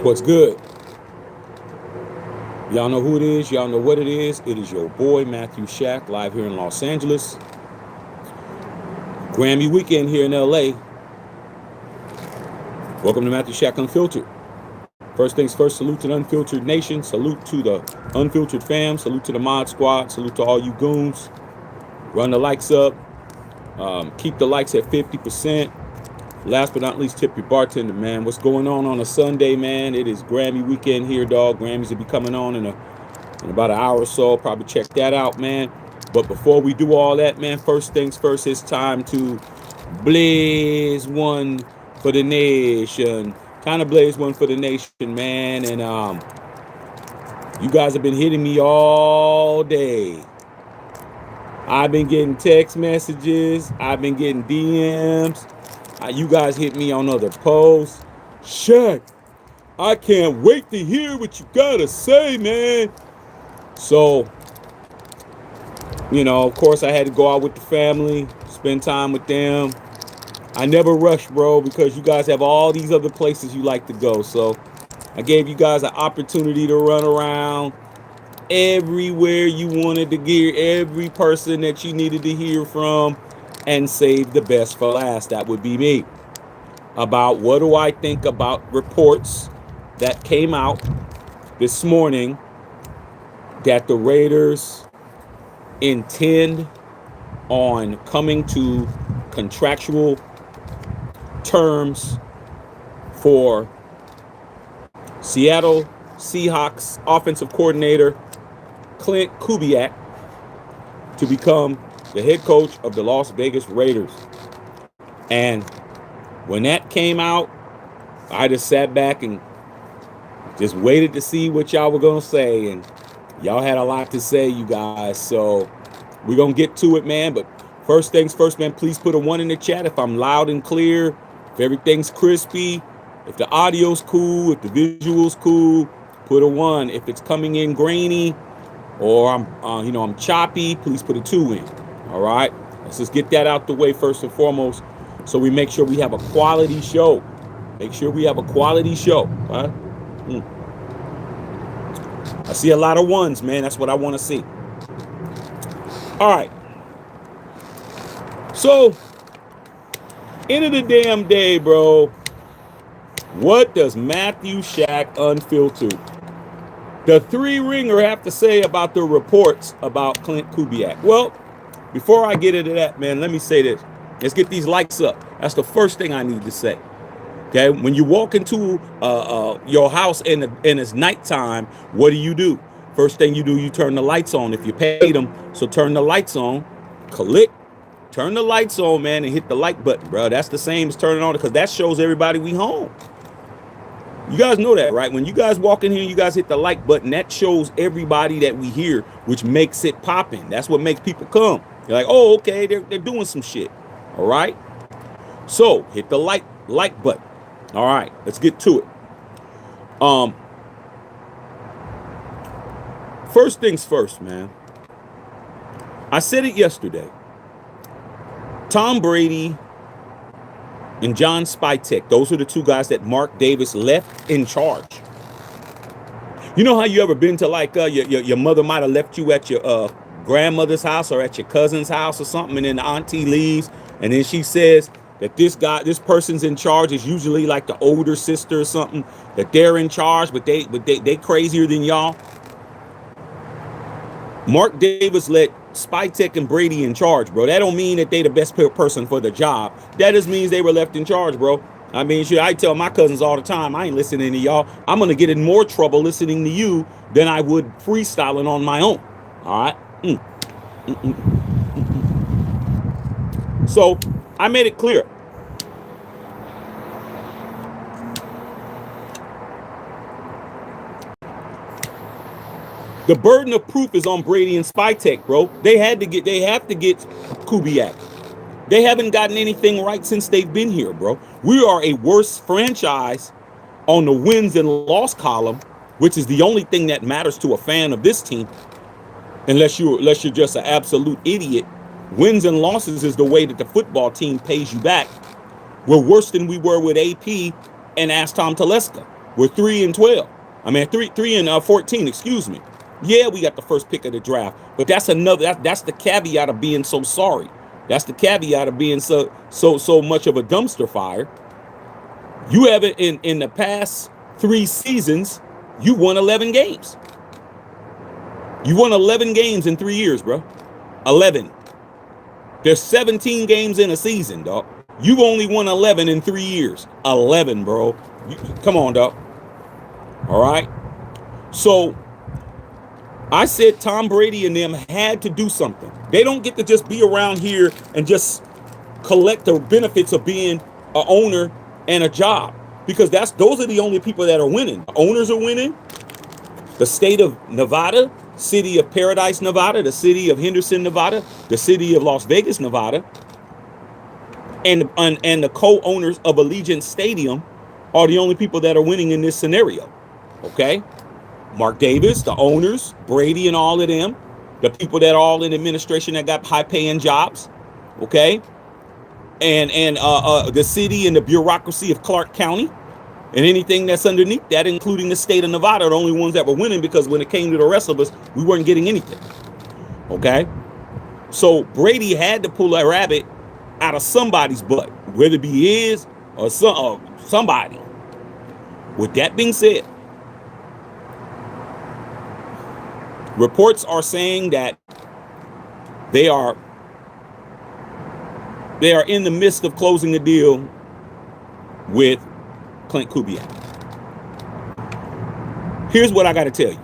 What's good? Y'all know who it is. Y'all know what it is. It is your boy, Matthew Shack, live here in Los Angeles. Grammy weekend here in LA. Welcome to Matthew Shack Unfiltered. First things first, salute to the Unfiltered Nation. Salute to the Unfiltered fam. Salute to the Mod Squad. Salute to all you goons. Run the likes up. Keep the likes at 50%. Last but not least, tip your bartender, man. What's going on a Sunday, man? It is Grammy weekend here, dog. Grammys will be coming on in about an hour or so. Probably check that out, man. But before we do all that, man, first things first, it's time to blaze one for the nation. Kind of blaze one for the nation, man. And you guys have been hitting me all day. I've been getting text messages. I've been getting DMs. You guys hit me on other posts. Shaq, I can't wait to hear what you gotta say, man. So, of course, I had to go out with the family, spend time with them. I never rush, bro, because you guys have all these other places you like to go. So I gave you guys an opportunity to run around everywhere you wanted to hear, every person that you needed to hear from, and save the best for last. That would be me. About what do I think about reports that came out this morning that the Raiders intend on coming to contractual terms for Seattle Seahawks offensive coordinator Klint Kubiak to become the head coach of the Las Vegas Raiders. And when that came out, I just sat back and just waited to see what y'all were going to say. And y'all had a lot to say, you guys. So we're going to get to it, man. But first things first, man, please put a 1 in the chat if I'm loud and clear, if everything's crispy, if the audio's cool, if the visual's cool, put a 1. If it's coming in grainy or I'm choppy, please put a 2 in. All right, let's just get that out the way first and foremost, so we make sure we have a quality show. Make sure we have a quality show. Huh? I see a lot of 1s, man. That's what I want to see. All right. So, end of the damn day, bro. What does Matthew Shack Unfiltered, the 3-ringer, have to say about the reports about Klint Kubiak? Well, before I get into that, man, let me say this. Let's get these likes up. That's the first thing I need to say. Okay, when you walk into your house and it's nighttime, what do? First thing you do, you turn the lights on. If you paid them, so turn the lights on. Click, turn the lights on, man, and hit the like button, bro. That's the same as turning on, because that shows everybody we home. You guys know that, right? When you guys walk in here, you guys hit the like button. That shows everybody that we here, which makes it popping. That's what makes people come. You're like, oh, okay, they're doing some shit. All right. So hit the like button. All right, let's get to it. First things first, man. I said it yesterday. Tom Brady and John Spytek, those are the 2 guys that Mark Davis left in charge. You know how you ever been to like your mother might have left you at your grandmother's house or at your cousin's house or something, and then the auntie leaves, and then she says that this person's in charge, is usually like the older sister or something, that they're in charge, but they crazier than y'all. Mark Davis let Spytek and Brady in charge, bro. That don't mean that they the best person for the job. That just means they were left in charge, bro. I mean, I tell my cousins all the time, I ain't listening to y'all. I'm going to get in more trouble listening to you than I would freestyling on my own. All right? So I made it clear. The burden of proof is on Brady and Spytek, bro. They have to get Kubiak. They haven't gotten anything right since they've been here, bro. We are a worse franchise on the wins and loss column, which is the only thing that matters to a fan of this team, unless you're just an absolute idiot. Wins and losses is the way that the football team pays you back. We're worse than we were with AP and asked Tom Telesca. We're 3-12. I mean, 3-14. Excuse me. Yeah, we got the first pick of the draft, but that's the caveat of being so sorry. That's the caveat of being so much of a dumpster fire. You haven't in the past 3 seasons. You won 11 games. You won 11 games in 3 years, bro. 11. There's 17 games in a season, dog. You've only won 11 in 3 years. 11, bro. Come on, dog. All right. So I said Tom Brady and them had to do something. They don't get to just be around here and just collect the benefits of being an owner and a job, because those are the only people that are winning. The owners are winning. The state of Nevada, city of Paradise, Nevada, the city of Henderson, Nevada, the city of Las Vegas, Nevada, and the co-owners of Allegiant Stadium are the only people that are winning in this scenario. Okay? Mark Davis, the owners, Brady and all of them, the people that are all in administration that got high-paying jobs, okay? And the city and the bureaucracy of Clark County and anything that's underneath that, including the state of Nevada, are the only ones that were winning, because when it came to the rest of us, we weren't getting anything, okay? So Brady had to pull a rabbit out of somebody's butt, whether it be his or somebody. With that being said, reports are saying that they are in the midst of closing a deal with Klint Kubiak. Here's what I got to tell you.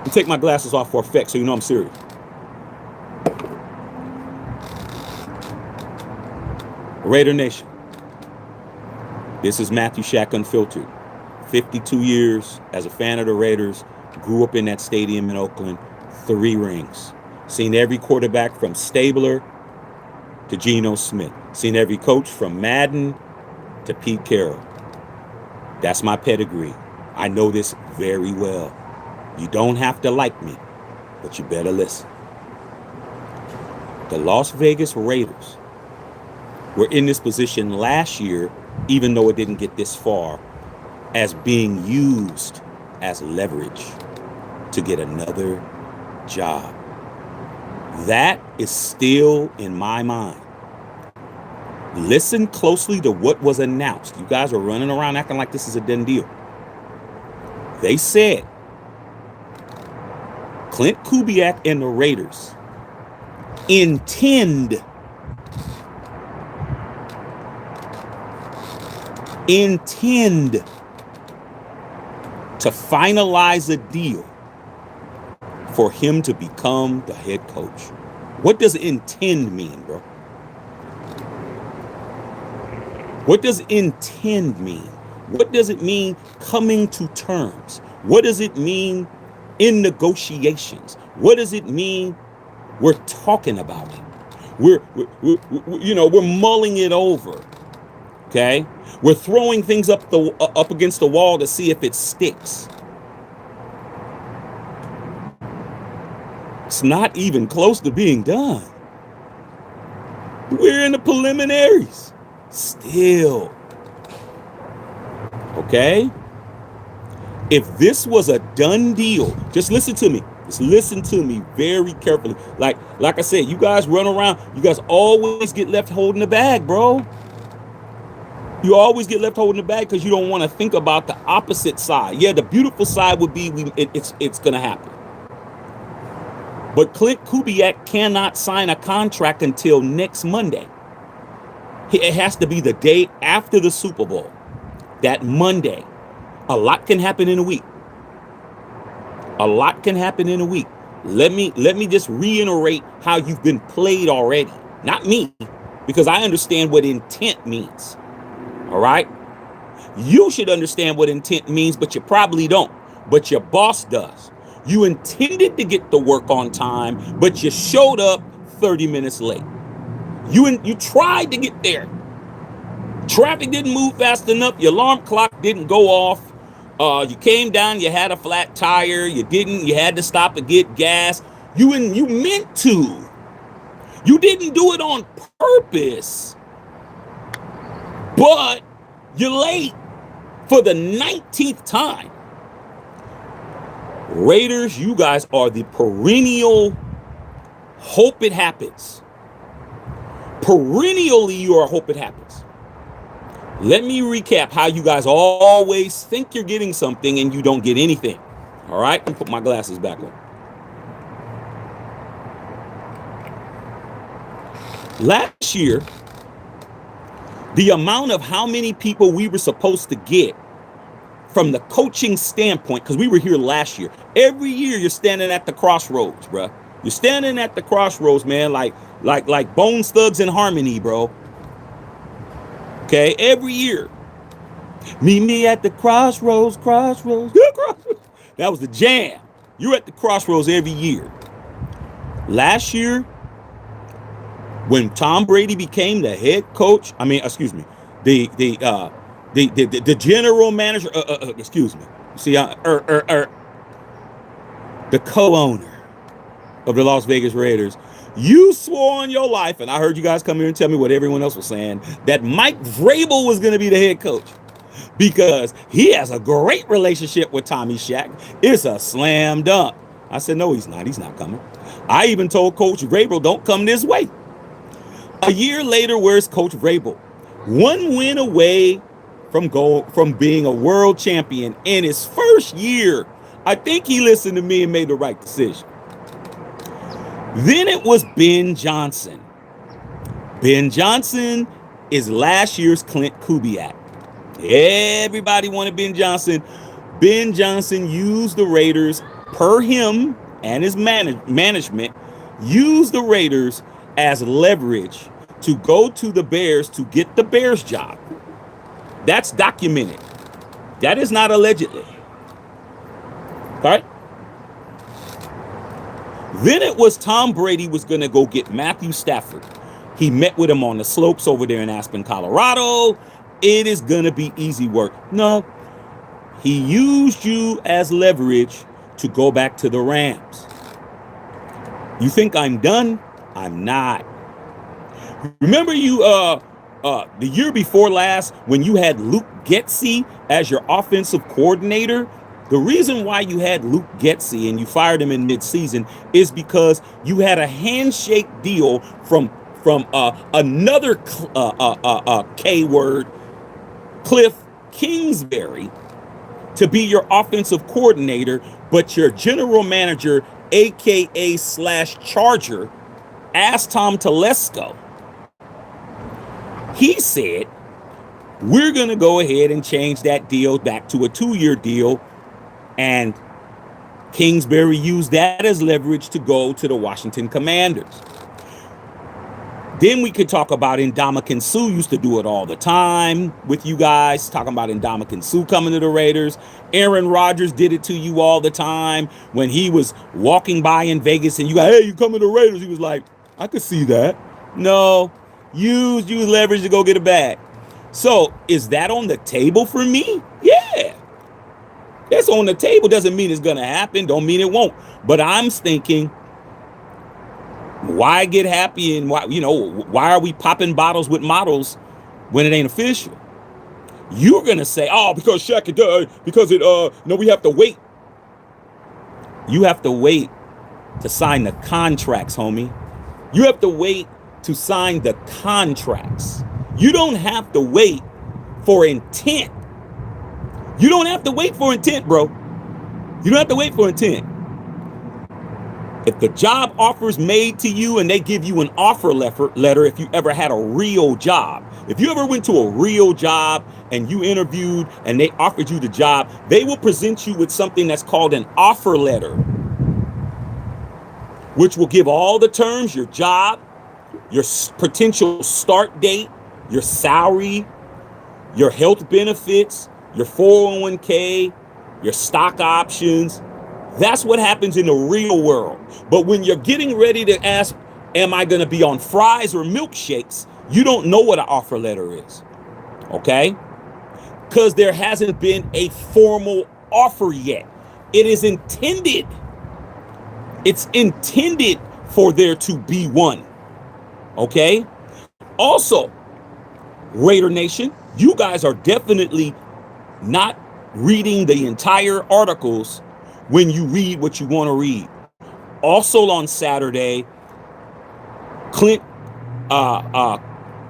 I'll take my glasses off for effect so you know I'm serious. Raider Nation, this is Matthew Shack Unfiltered. 52 years as a fan of the Raiders, grew up in that stadium in Oakland, 3 rings. Seen every quarterback from Stabler to Geno Smith. Seen every coach from Madden to Pete Carroll. That's my pedigree. I know this very well. You don't have to like me, but you better listen. The Las Vegas Raiders were in this position last year, even though it didn't get this far, as being used as leverage to get another job. That is still in my mind. Listen closely to what was announced. You guys are running around acting like this is a done deal. They said Klint Kubiak and the Raiders intend to finalize a deal for him to become the head coach. What does intend mean, bro? What does intend mean? What does it mean coming to terms? What does it mean in negotiations? What does it mean we're talking about it? We're mulling it over. Okay? We're throwing things up against the wall to see if it sticks. It's not even close to being done. We're in the preliminaries still. Okay? If this was a done deal, just listen to me. Just listen to me very carefully. Like I said, you guys run around. You guys always get left holding the bag, bro. You always get left holding the bag because you don't want to think about the opposite side. Yeah, the beautiful side would be it's going to happen. But Klint Kubiak cannot sign a contract until next Monday. It has to be the day after the Super Bowl. That Monday. A lot can happen in a week. A lot can happen in a week. Let me just reiterate how you've been played already. Not me, because I understand what intent means. All right? You should understand what intent means, but you probably don't. But your boss does. You intended to get the work on time, but you showed up 30 minutes late. You tried to get there. Traffic didn't move fast enough. Your alarm clock didn't go off. You came down, you had a flat tire. You had to stop to get gas. You meant to. You didn't do it on purpose. But you're late. For the 19th time. Raiders, you guys are the perennial hope it happens. Perennially, you are hope it happens. Let me recap how you guys always think you're getting something and you don't get anything. All right, let me put my glasses back on. Last year, the amount of how many people we were supposed to get from the coaching standpoint, because we were here last year. Every year you're standing at the crossroads, bro. You're standing at the crossroads, man, like Bone Thugs and Harmony, bro. Okay, every year. Meet me at the crossroads, crossroads. That was the jam. You're at the crossroads every year. Last year, when Tom Brady became the head coach, the general manager, the co-owner of the Las Vegas Raiders, you swore on your life, and I heard you guys come here and tell me what everyone else was saying, that Mike Vrabel was going to be the head coach because he has a great relationship with Tommy Shack. It's a slam dunk. I said, no, he's not. He's not coming. I even told Coach Vrabel, don't come this way. A year later, where's Coach Vrabel? One win away from being a world champion in his first year. I think he listened to me and made the right decision. Then it was Ben Johnson. Ben Johnson is last year's Klint Kubiak. Everybody wanted Ben Johnson. Ben Johnson used the Raiders, per him and his management, used the Raiders as leverage to go to the Bears to get the Bears job. That's documented. That is not allegedly. All right? Then it was Tom Brady was going to go get Matthew Stafford. He met with him on the slopes over there in Aspen, Colorado. It is going to be easy work. No. He used you as leverage to go back to the Rams. You think I'm done? I'm not. Remember the year before last when you had Luke Getsy as your offensive coordinator? The reason why you had Luke Getsy and you fired him in midseason is because you had a handshake deal from another K word, Cliff Kingsbury, to be your offensive coordinator, but your general manager, aka / Charger, asked Tom Telesco. He said, we're going to go ahead and change that deal back to a 2-year deal. And Kingsbury used that as leverage to go to the Washington Commanders. Then we could talk about Ndamukong Suh used to do it all the time with you guys, talking about Ndamukong Suh coming to the Raiders. Aaron Rodgers did it to you all the time when he was walking by in Vegas and you got, hey, you coming to the Raiders? He was like, I could see that. No, use leverage to go get a bag. So is that on the table for me? Yeah. That's on the table. Doesn't mean it's going to happen. Don't mean it won't. But I'm thinking, why get happy and why are we popping bottles with models when it ain't official? You're going to say, oh, because Shaq it does, because we have to wait. You have to wait to sign the contracts, homie. You have to wait to sign the contracts. You don't have to wait for intent. You don't have to wait for intent, bro. You don't have to wait for intent. If the job offer's made to you and they give you an offer letter, if you ever had a real job, if you ever went to a real job and you interviewed and they offered you the job, they will present you with something that's called an offer letter, which will give all the terms, your job, your potential start date, your salary, your health benefits, your 401k, your stock options. That's what happens in the real world. But when you're getting ready to ask, am I going to be on fries or milkshakes? You don't know what an offer letter is. Okay? Because there hasn't been a formal offer yet. It is intended. It's intended for there to be one. Okay? Also, Raider Nation, you guys are definitely not reading the entire articles when you read what you want to read. Also on Saturday, Klint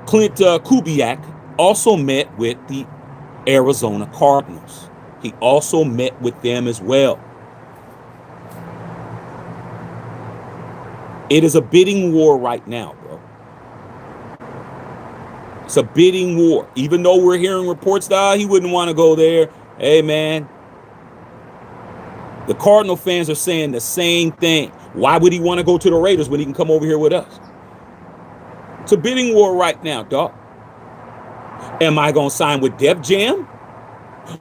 Kubiak also met with the Arizona Cardinals. He also met with them as well. It is a bidding war right now, bro. It's a bidding war. Even though we're hearing reports that he wouldn't want to go there. Hey, man. The Cardinal fans are saying the same thing. Why would he want to go to the Raiders when he can come over here with us? It's a bidding war right now, dog. Am I going to sign with Def Jam?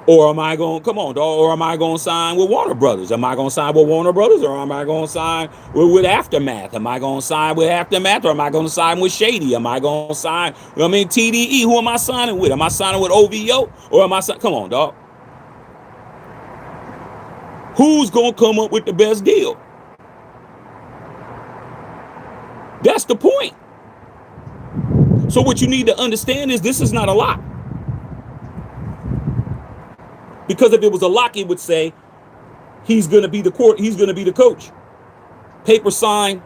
Or am I going, come on, dog, or am I going to sign with Warner Brothers? Am I going to sign with Warner Brothers, or am I going to sign with Aftermath? Am I going to sign with Aftermath, or am I going to sign with Shady? Am I going to sign, TDE? Who am I signing with? Am I signing with OVO, or am I signing, come on, dog. Who's going to come up with the best deal? That's the point. So what you need to understand is this is not a lock. Because if it was a lock, it would say he's going to be the coach. Paper sign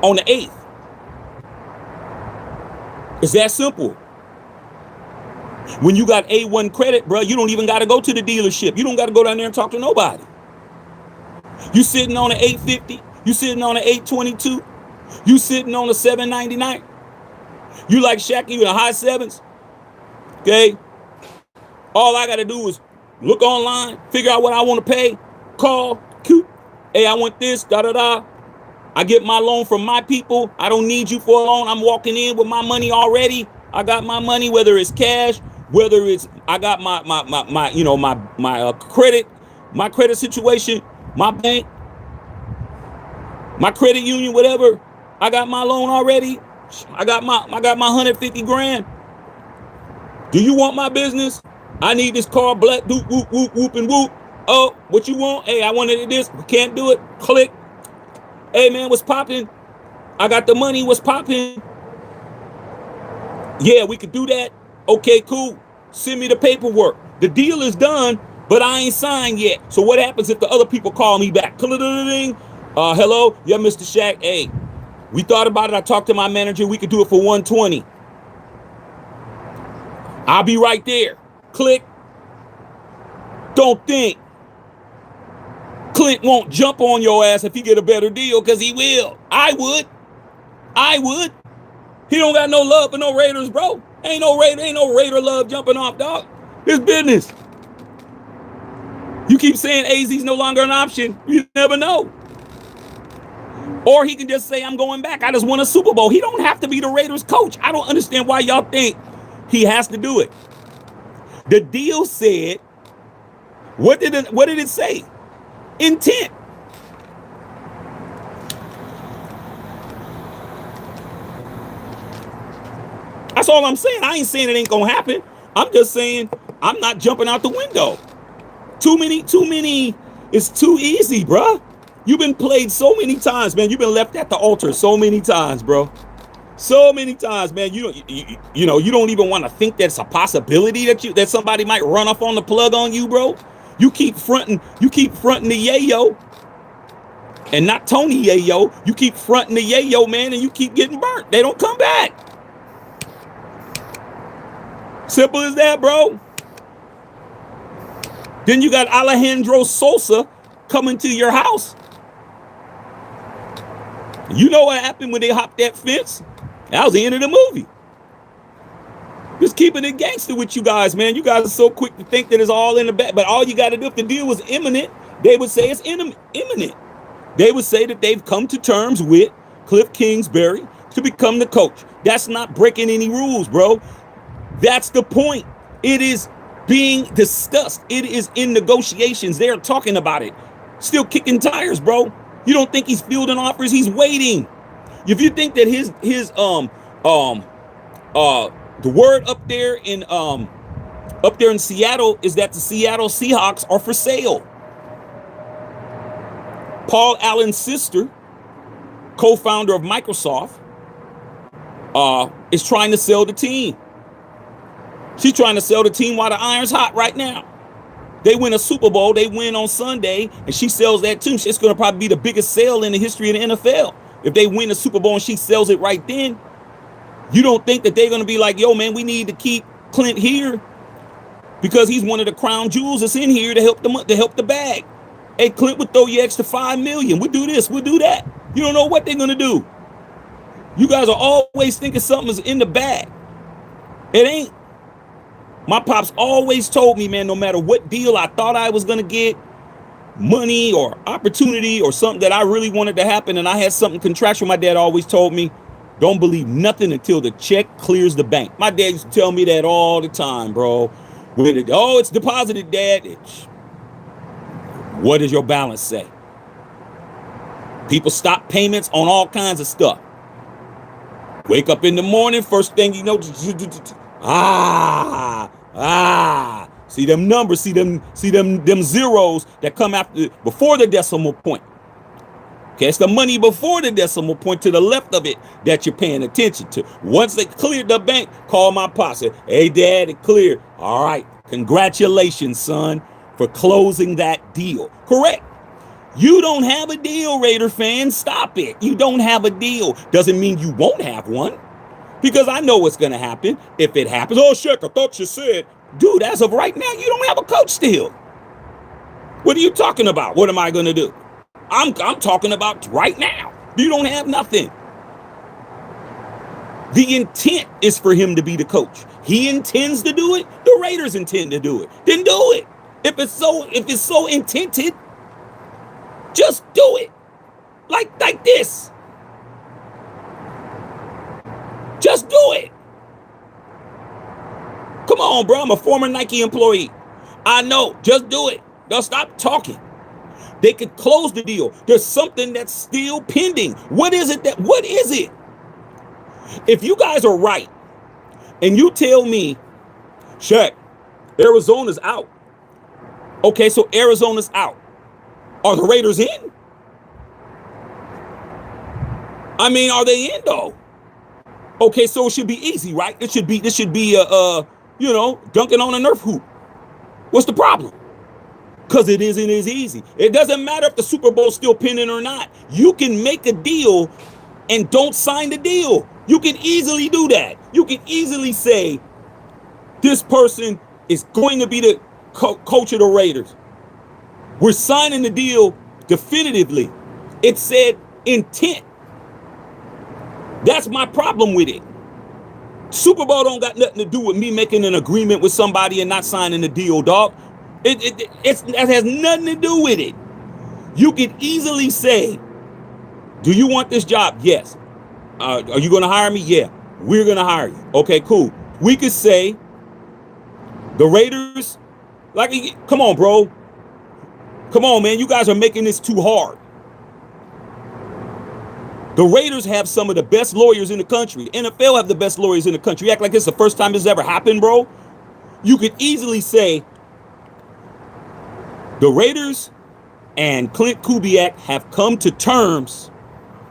on the 8th. It's that simple. When you got A1 credit, bro, you don't even got to go to the dealership. You don't got to go down there and talk to nobody. You sitting on an 850. You sitting on an 822. You sitting on a 799. You like Shaq, you in the high sevens. Okay. All I got to do is look online, figure out what I want to pay, call, cute. Hey, I want this, da-da-da. I get my loan from my people. I don't need you for a loan. I'm walking in with my money already. I got my money, whether it's cash, whether it's, I got my credit situation, my bank, my credit union, whatever. I got my loan already. I got my 150 grand. Do you want my business? I need this car, black, whoop, whoop, whoop, whoop, and whoop. Oh, what you want? Hey, I wanted this. We can't do it. Click. Hey, man, what's popping? I got the money. What's popping? Yeah, we could do that. Okay, cool. Send me the paperwork. The deal is done, but I ain't signed yet. So what happens if the other people call me back? Hello? Yeah, Mr. Shaq. Hey, we thought about it. I talked to my manager. We could do it for 120. I'll be right there. Click. Don't think Klint won't jump on your ass if he get a better deal, because he will. I would. He don't got no love for no Raiders, bro. Ain't no Raider love jumping off, dog. It's business. You keep saying AZ's no longer an option. You never know. Or he can just say, I'm going back. I just won a Super Bowl. He don't have to be the Raiders coach. I don't understand why y'all think he has to do it. The deal said, what did it say? Intent. That's all I'm saying. I ain't saying it ain't gonna happen. I'm just saying I'm not jumping out the window. Too many. It's too easy, bro. You've been played so many times, man. You've been left at the altar so many times, bro. So many times, man. You don't even want to think that's a possibility that somebody might run off on the plug on you, bro. You keep fronting the yayo, and not Tony Yayo. You keep fronting the yayo, man, and you keep getting burnt. They don't come back. Simple as that, bro. Then you got Alejandro Sosa coming to your house. You know what happened when they hopped that fence? That was the end of the movie. Just keeping it gangster with you guys, man. You guys are so quick to think that it's all in the back. But all you got to do, if the deal was imminent, they would say it's imminent. They would say that they've come to terms with Cliff Kingsbury to become the coach. That's not breaking any rules, bro. That's the point. It is being discussed. It is in negotiations. They're talking about it. Still kicking tires, bro. You don't think he's fielding offers? He's waiting. If you think that the word up there in Seattle is that the Seattle Seahawks are for sale. Paul Allen's sister, co-founder of Microsoft, is trying to sell the team. She's trying to sell the team while the iron's hot right now. They win a Super Bowl, they win on Sunday, and she sells that too. It's going to probably be the biggest sale in the history of the NFL. If they win the Super Bowl and she sells it right then, you don't think that they're going to be like, yo, man, we need to keep Klint here because he's one of the crown jewels that's in here to help the bag. Hey, Klint would throw you extra $5 million. We'll do this, we'll do that. You don't know what they're going to do. You guys are always thinking something's in the bag. It ain't. My pops always told me, man, no matter what deal I thought I was going to get, money or opportunity or something that I really wanted to happen, and I had something contractual, my dad always told me, don't believe nothing until the check clears the bank. My dad used to tell me that all the time, bro. It's deposited, Dad. What does your balance say? People stop payments on all kinds of stuff. Wake up in the morning, first thing you know, see them numbers, see them zeros that come before the decimal point. Okay, it's the money before the decimal point to the left of it that you're paying attention to. Once they cleared the bank, call my pops. Hey, Dad, it cleared. All right, congratulations, son, for closing that deal. Correct. You don't have a deal, Raider fans. Stop it. You don't have a deal. Doesn't mean you won't have one. Because I know what's going to happen. If it happens, oh, shit, I thought you said. Dude, as of right now, you don't have a coach still. What are you talking about? What am I going to do? I'm talking about right now. You don't have nothing. The intent is for him to be the coach. He intends to do it. The Raiders intend to do it. Then do it. If it's so intended, just do it. Like this. Just do it. Come on, bro. I'm a former Nike employee. I know. Just do it. Don't stop talking. They could close the deal. There's something that's still pending. What is it? If you guys are right and you tell me, Shaq, Arizona's out. Okay, so Arizona's out. Are the Raiders in? I mean, are they in though? Okay, so it should be easy, right? This should be dunking on a Nerf hoop. What's the problem? Because it isn't as easy. It doesn't matter if the Super Bowl's still pending or not. You can make a deal and don't sign the deal. You can easily do that. You can easily say, this person is going to be the coach of the Raiders. We're signing the deal definitively. It said intent. That's my problem with it. Super Bowl don't got nothing to do with me making an agreement with somebody and not signing the deal, dog. It has nothing to do with it. You can easily say, do you want this job? Yes. Are you going to hire me? Yeah. We're going to hire you. Okay, cool. We could say the Raiders, come on, bro. Come on, man. You guys are making this too hard. The Raiders have some of the best lawyers in the country. NFL have the best lawyers in the country. You act like it's the first time this ever happened, bro. You could easily say the Raiders and Klint Kubiak have come to terms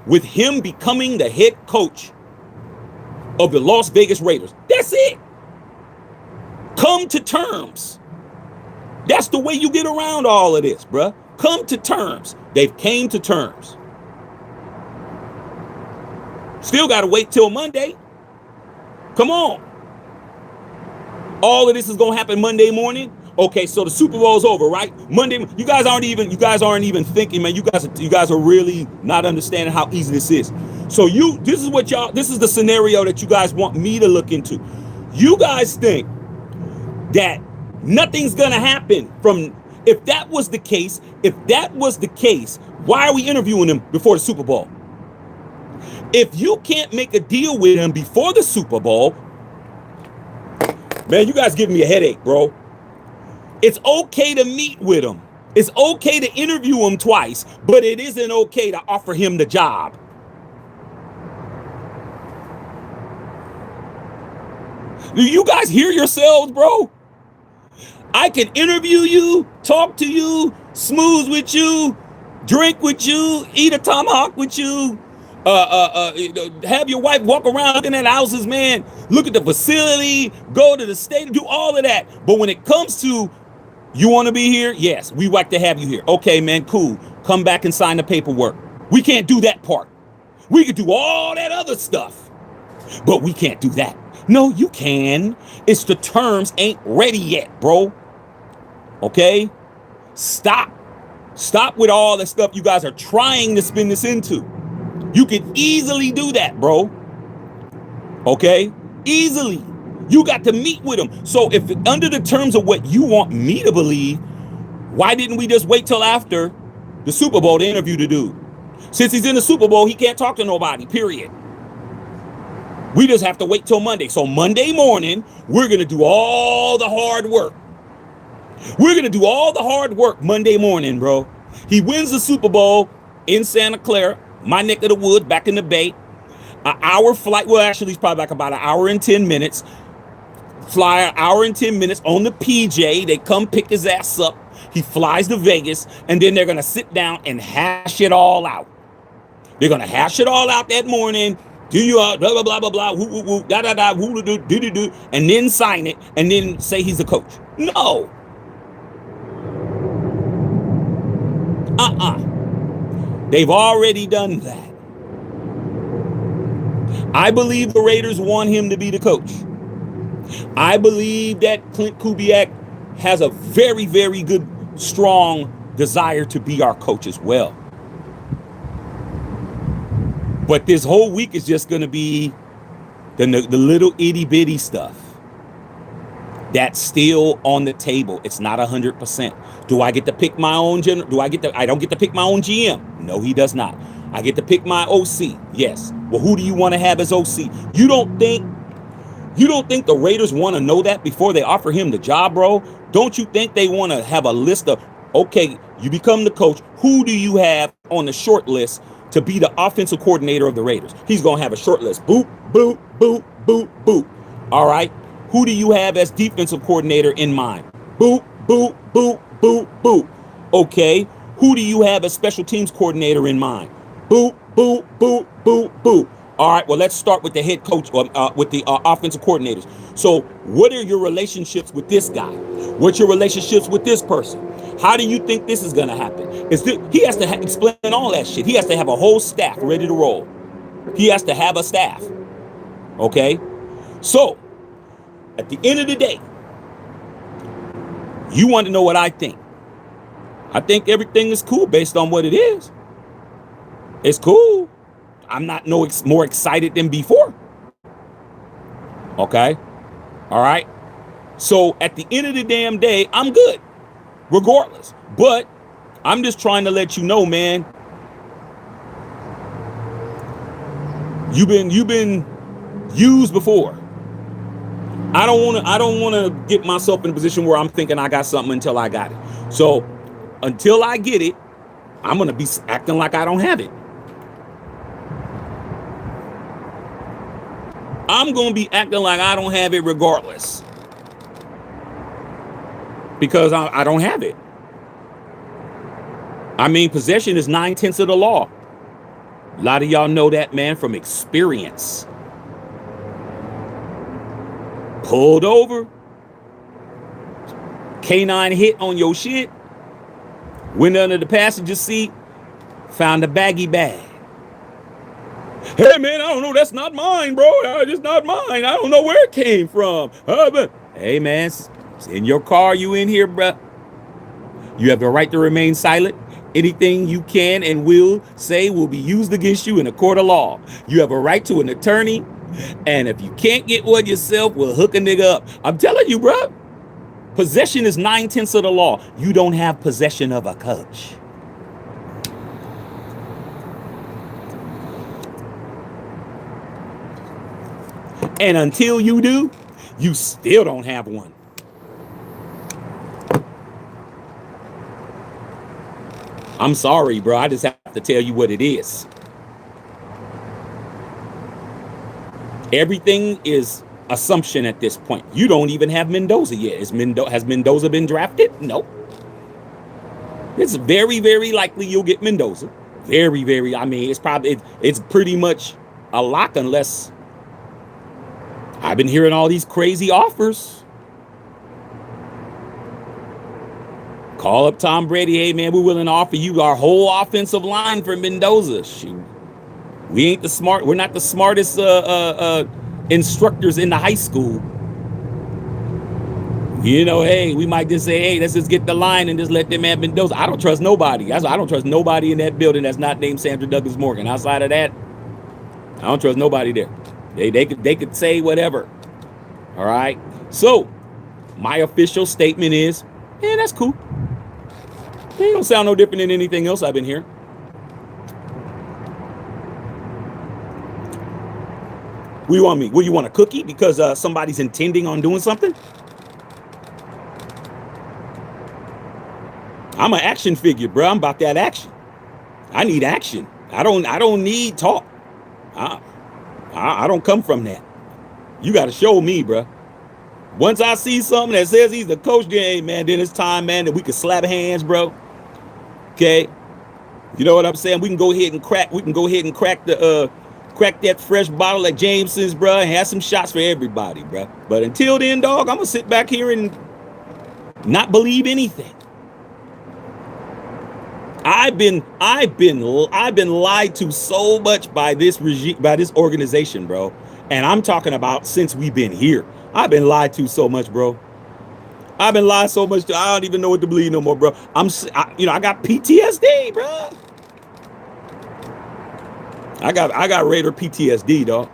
with him becoming the head coach of the Las Vegas Raiders. That's it. Come to terms. That's the way you get around all of this, bruh. Come to terms. They've came to terms. Still got to wait till Monday. Come on. All of this is going to happen Monday morning. Okay, so the Super Bowl's over, right? Monday. You guys aren't even thinking, man. You guys are really not understanding how easy this is. So this is the scenario that you guys want me to look into. You guys think that nothing's going to happen if that was the case, why are we interviewing him before the Super Bowl? If you can't make a deal with him before the Super Bowl, man, you guys give me a headache, bro. It's okay to meet with him. It's okay to interview him twice, but it isn't okay to offer him the job. Do you guys hear yourselves, bro? I can interview you, talk to you, smooth with you, drink with you, eat a tomahawk with you, Have your wife walk around looking at houses, man. Look at the facility, go to the stadium, do all of that. But when it comes to you want to be here, yes, we like to have you here. Okay, man, cool. Come back and sign the paperwork. We can't do that part. We could do all that other stuff, but we can't do that. No, you can. It's the terms ain't ready yet, bro. Okay? Stop with all the stuff you guys are trying to spin this into. You can easily do that, bro. Okay? Easily. You got to meet with him. So if under the terms of what you want me to believe, why didn't we just wait till after the Super Bowl to interview the dude? Since he's in the Super Bowl, he can't talk to nobody, period. We just have to wait till Monday. So Monday morning, we're going to do all the hard work. We're going to do all the hard work Monday morning, bro. He wins the Super Bowl in Santa Clara, my neck of the woods, back in the Bay. An hour flight. Well, actually, it's probably like about an hour and 10 minutes. Fly an hour and 10 minutes on the PJ. They come pick his ass up. He flies to Vegas, and then they're going to sit down and hash it all out. They're going to hash it all out that morning. Do you blah, blah, blah, blah, blah, woo, woo, woo, da, da, da, woo, do, do, do, do, and then sign it, and then say he's a coach. No. They've already done that. I believe the Raiders want him to be the coach. I believe that Klint Kubiak has a very, very good, strong desire to be our coach as well. But this whole week is just going to be the little itty bitty stuff that's still on the table. It's not 100%. Do I get to pick my own general? I don't get to pick my own GM. No, he does not. I get to pick my OC. Yes. Well, who do you want to have as OC? You don't think the Raiders want to know that before they offer him the job, bro? Don't you think they want to have a list of, okay, you become the coach. Who do you have on the short list to be the offensive coordinator of the Raiders? He's going to have a short list. Boop, boop, boop, boop, boop. All right. Who do you have as defensive coordinator in mind? Boop, boop, boop, boop, boop. Okay. Who do you have as special teams coordinator in mind? Boop, boop, boop, boop, boop. All right. Well, let's start with the head coach, with the offensive coordinators. So what are your relationships with this guy? What's your relationships with this person? How do you think this is going to happen? He has to explain all that shit. He has to have a whole staff ready to roll. He has to have a staff. Okay. So at the end of the day, you want to know what I think. I think everything is cool based on what it is. It's cool. I'm not more excited than before. Okay. All right. So at the end of the damn day, I'm good regardless. But I'm just trying to let you know, man, you've been used before. I don't want to get myself in a position where I'm thinking I got something until I got it. So until I get it, I'm going to be acting like I don't have it. I'm going to be acting like I don't have it regardless. Because I don't have it. I mean, possession is 9/10 of the law. A lot of y'all know that, man, from experience. Pulled over. Canine hit on your shit. Went under the passenger seat. Found a baggy bag. Hey, man, I don't know. That's not mine, bro. It's not mine. I don't know where it came from. Hey, man, it's in your car. You in here, bro. You have the right to remain silent. Anything you can and will say will be used against you in a court of law. You have a right to an attorney. And if you can't get one yourself, we'll hook a nigga up. I'm telling you, bro. Possession is 9/10 of the law. You don't have possession of a coach. And until you do, you still don't have one. I'm sorry, bro. I just have to tell you what it is. Everything is assumption at this point. You don't even have Mendoza yet. Has Mendoza been drafted? No. It's very, very likely you'll get Mendoza. Very, very. I mean, it's pretty much a lock unless I've been hearing all these crazy offers. Call up Tom Brady. Hey, man, we're willing to offer you our whole offensive line for Mendoza. Shoot. We're not the smartest instructors in the high school. Hey, we might just say, hey, let's just get the line and just let them have Mendoza. I don't trust nobody. I don't trust nobody in that building that's not named Sandra Douglas Morgan. Outside of that, I don't trust nobody there. They could say whatever. All right. So my official statement is, yeah, that's cool. They don't sound no different than anything else I've been hearing. What do you want me? What do you want, a cookie because somebody's intending on doing something? I'm an action figure, bro. I'm about that action. I need action. I don't need talk. I don't come from that. You got to show me, bro. Once I see something that says he's the coach, then it's time, man, that we can slap hands, bro. Okay. You know what I'm saying? We can go ahead and crack that fresh bottle at Jameson's, bro, and have some shots for everybody, bro. But until then, dog, I'm gonna sit back here and not believe anything. I've been lied to so much by this regime, by this organization, bro. And I'm talking about since we've been here. I've been lied to so much, bro. I've been lied so much I don't even know what to believe no more, bro. I got PTSD, bro. I got Raider PTSD, dog.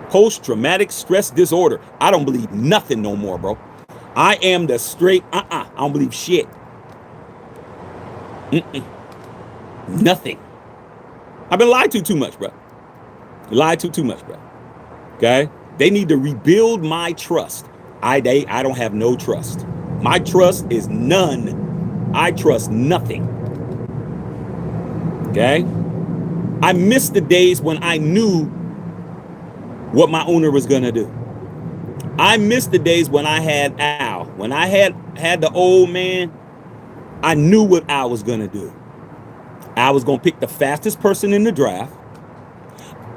Post-traumatic stress disorder. I don't believe nothing no more, bro. I am the straight I don't believe shit. Nothing. I've been lied to too much, bro. Lied to too much, bro. Okay? They need to rebuild my trust. I don't have no trust. My trust is none. I trust nothing. Okay? I miss the days when I knew what my owner was going to do. I miss the days when I had Al. When I had the old man, I knew what Al was going to do. Al was going to pick the fastest person in the draft.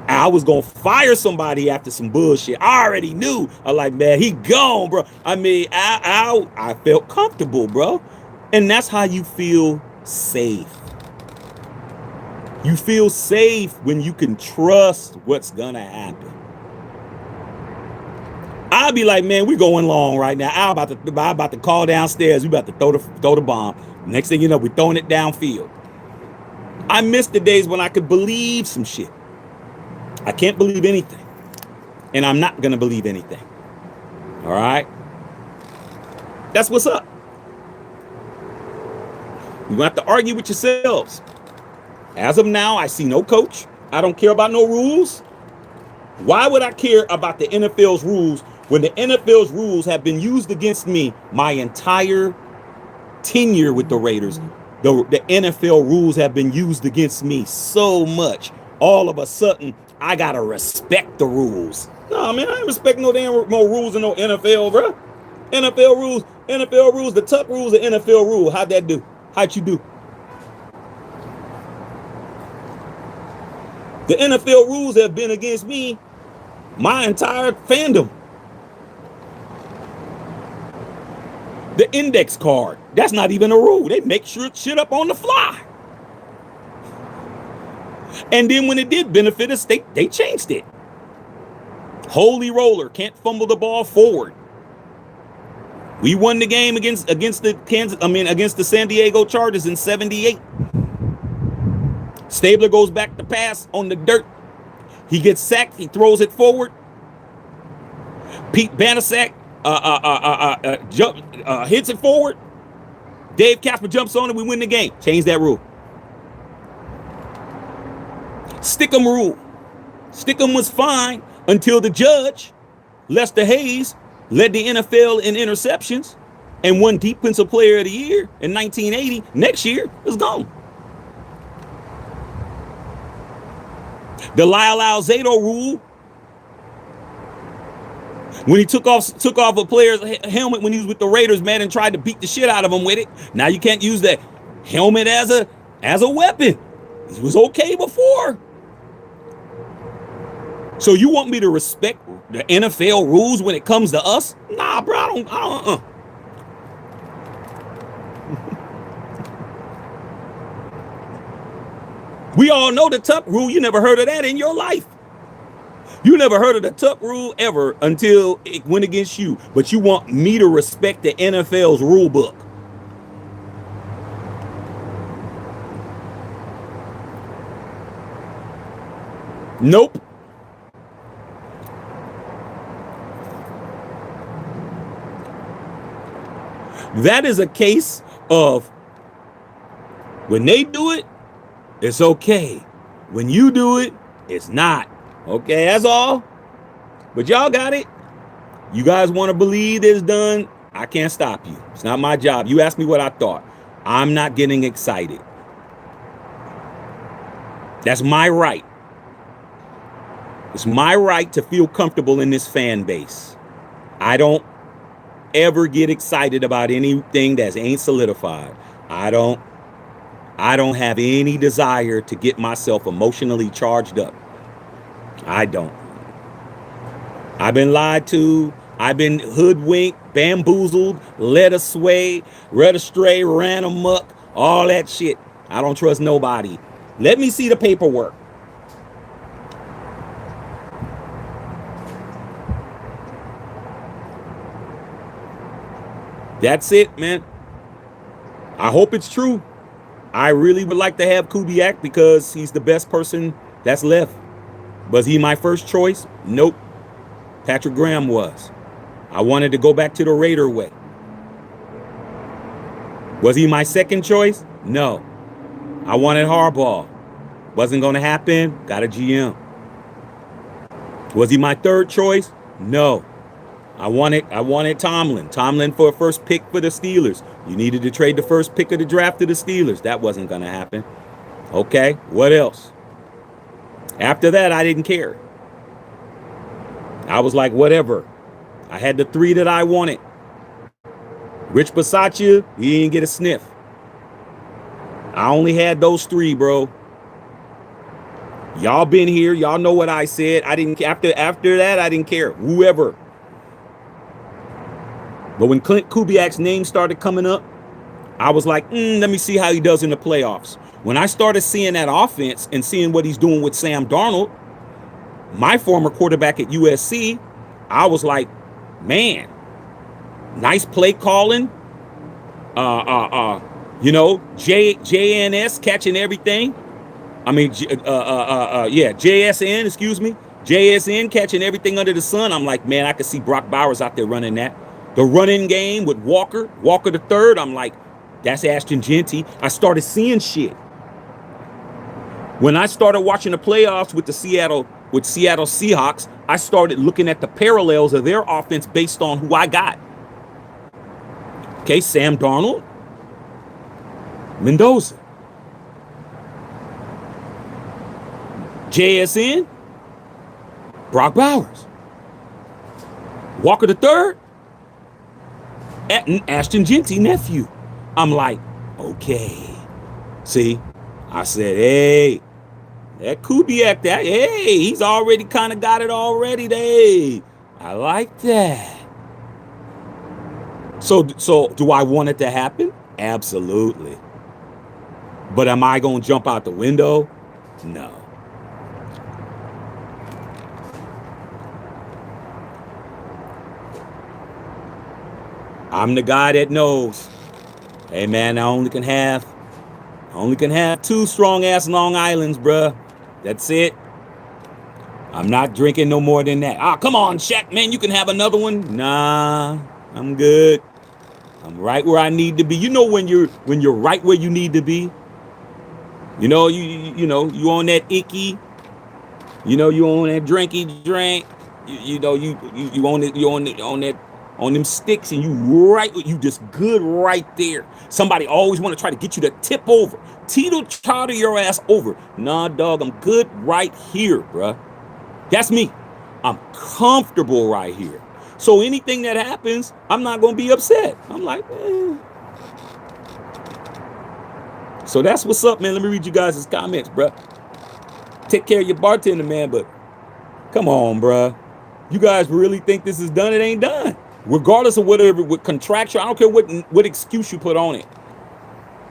Al was going to fire somebody after some bullshit. I already knew. I'm like, man, he gone, bro. I mean, I felt comfortable, bro. And that's how you feel safe. You feel safe when you can trust what's going to happen. I'll be like, man, we're going long right now. I'm about to call downstairs. We about to throw the bomb. Next thing you know, we're throwing it downfield. I miss the days when I could believe some shit. I can't believe anything. And I'm not going to believe anything. All right? That's what's up. You're going to have to argue with yourselves. As of now, I see no coach. I don't care about no rules. Why would I care about the NFL's rules when the NFL's rules have been used against me my entire tenure with the Raiders? The NFL rules have been used against me so much. All of a sudden, I gotta respect the rules. No, man, I ain't respect no damn more rules in no NFL, bro. NFL rules, the tough rules of NFL rule. How'd that do? How'd you do? The NFL rules have been against me my entire fandom. The index card, that's not even a rule. They make sure shit up on the fly. And then when it did benefit us, they changed it. Holy roller, can't fumble the ball forward. We won the game against the San Diego Chargers in '78. Stabler goes back to pass on the dirt. He gets sacked. He throws it forward. Pete Banaszak hits it forward. Dave Casper jumps on it. We win the game. Change that rule. Stick'em rule. Stick'em was fine until the judge, Lester Hayes, led the NFL in interceptions and won Defensive Player of the Year in 1980. Next year, it's gone. The Lyle Alzado rule, when he took off a player's helmet when he was with the Raiders, man, and tried to beat the shit out of him with it. Now you can't use that helmet as as a weapon. It was okay before. So you want me to respect the NFL rules when it comes to us? Nah, bro, I don't. We all know the Tuck rule. You never heard of that in your life. You never heard of the Tuck rule ever until it went against you. But you want me to respect the NFL's rule book. Nope. That is a case of when they do it, it's okay. When you do it, it's not. Okay, that's all. But y'all got it. You guys want to believe it's done? I can't stop you. It's not my job. You asked me what I thought. I'm not getting excited. That's my right. It's my right to feel comfortable in this fan base. I don't ever get excited about anything that ain't solidified. I don't have any desire to get myself emotionally charged up. I don't. I've been lied to. I've been hoodwinked, bamboozled, led astray, ran amok, all that shit. I don't trust nobody. Let me see the paperwork. That's it, man. I hope it's true. I really would like to have Kubiak because he's the best person that's left. Was he my first choice? Nope. Patrick Graham was. I wanted to go back to the Raider way. Was he my second choice? No. I wanted Harbaugh. Wasn't going to happen. Got a GM. Was he my third choice? No. I wanted Tomlin. Tomlin for a first pick for the Steelers. You needed to trade the first pick of the draft to the Steelers. That wasn't going to happen. Okay, what else? After that, I didn't care. I was like, whatever. I had the three that I wanted. Rich Bisaccia, he didn't get a sniff. I only had those three, bro. Y'all been here. Y'all know what I said. I didn't. After that, I didn't care. Whoever. But when Klint Kubiak's name started coming up, I was like, let me see how he does in the playoffs. When I started seeing that offense and seeing what he's doing with Sam Darnold, my former quarterback at USC, I was like, man, nice play calling. JNS catching everything. I mean, JSN, excuse me. JSN catching everything under the sun. I'm like, man, I could see Brock Bowers out there running that. The running game with Walker the third, I'm like, that's Ashton Genty. I started seeing shit. When I started watching the playoffs with Seattle Seahawks, I started looking at the parallels of their offense based on who I got. Okay, Sam Darnold, Mendoza, JSN, Brock Bowers, Walker the third, Ashton Genty nephew. I'm like, okay. See, I said, hey, that Kubiak, he's already kind of got it already. Hey, I like that. So do I want it to happen? Absolutely. But am I going to jump out the window? No. I'm the guy that knows. Hey man, I only can have two strong ass Long Islands, bruh. That's it. I'm not drinking no more than that. Come on, Shaq, man, you can have another one. Nah, I'm good. I'm right where I need to be. You know when you're right where you need to be. You know you on that icky. You know you on that drinky drink. You on them sticks, and you just good right there. Somebody always want to try to get you to tip over, teeter-totter your ass over. Nah, dog, I'm good right here, bruh. That's me. I'm comfortable right here. So anything that happens, I'm not gonna be upset. I'm like, So that's what's up, man. Let me read you guys' comments, bro. Take care of your bartender, man, but come on, bro. You guys really think this is done? It ain't done. Regardless of whatever, with contractual, I don't care what excuse you put on it.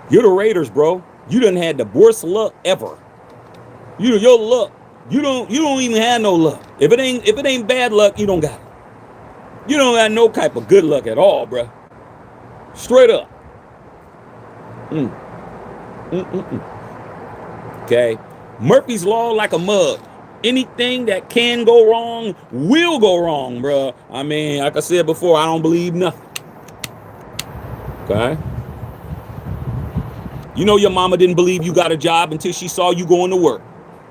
You're the Raiders, bro. You done had the worst luck ever. Your luck. You don't even have no luck. If it ain't bad luck, you don't got it. You don't got no type of good luck at all, bro. Straight up. Okay. Murphy's Law like a mug. Anything that can go wrong will go wrong, bro. I mean, like I said before, I don't believe nothing. Okay. You know your mama didn't believe you got a job until she saw you going to work.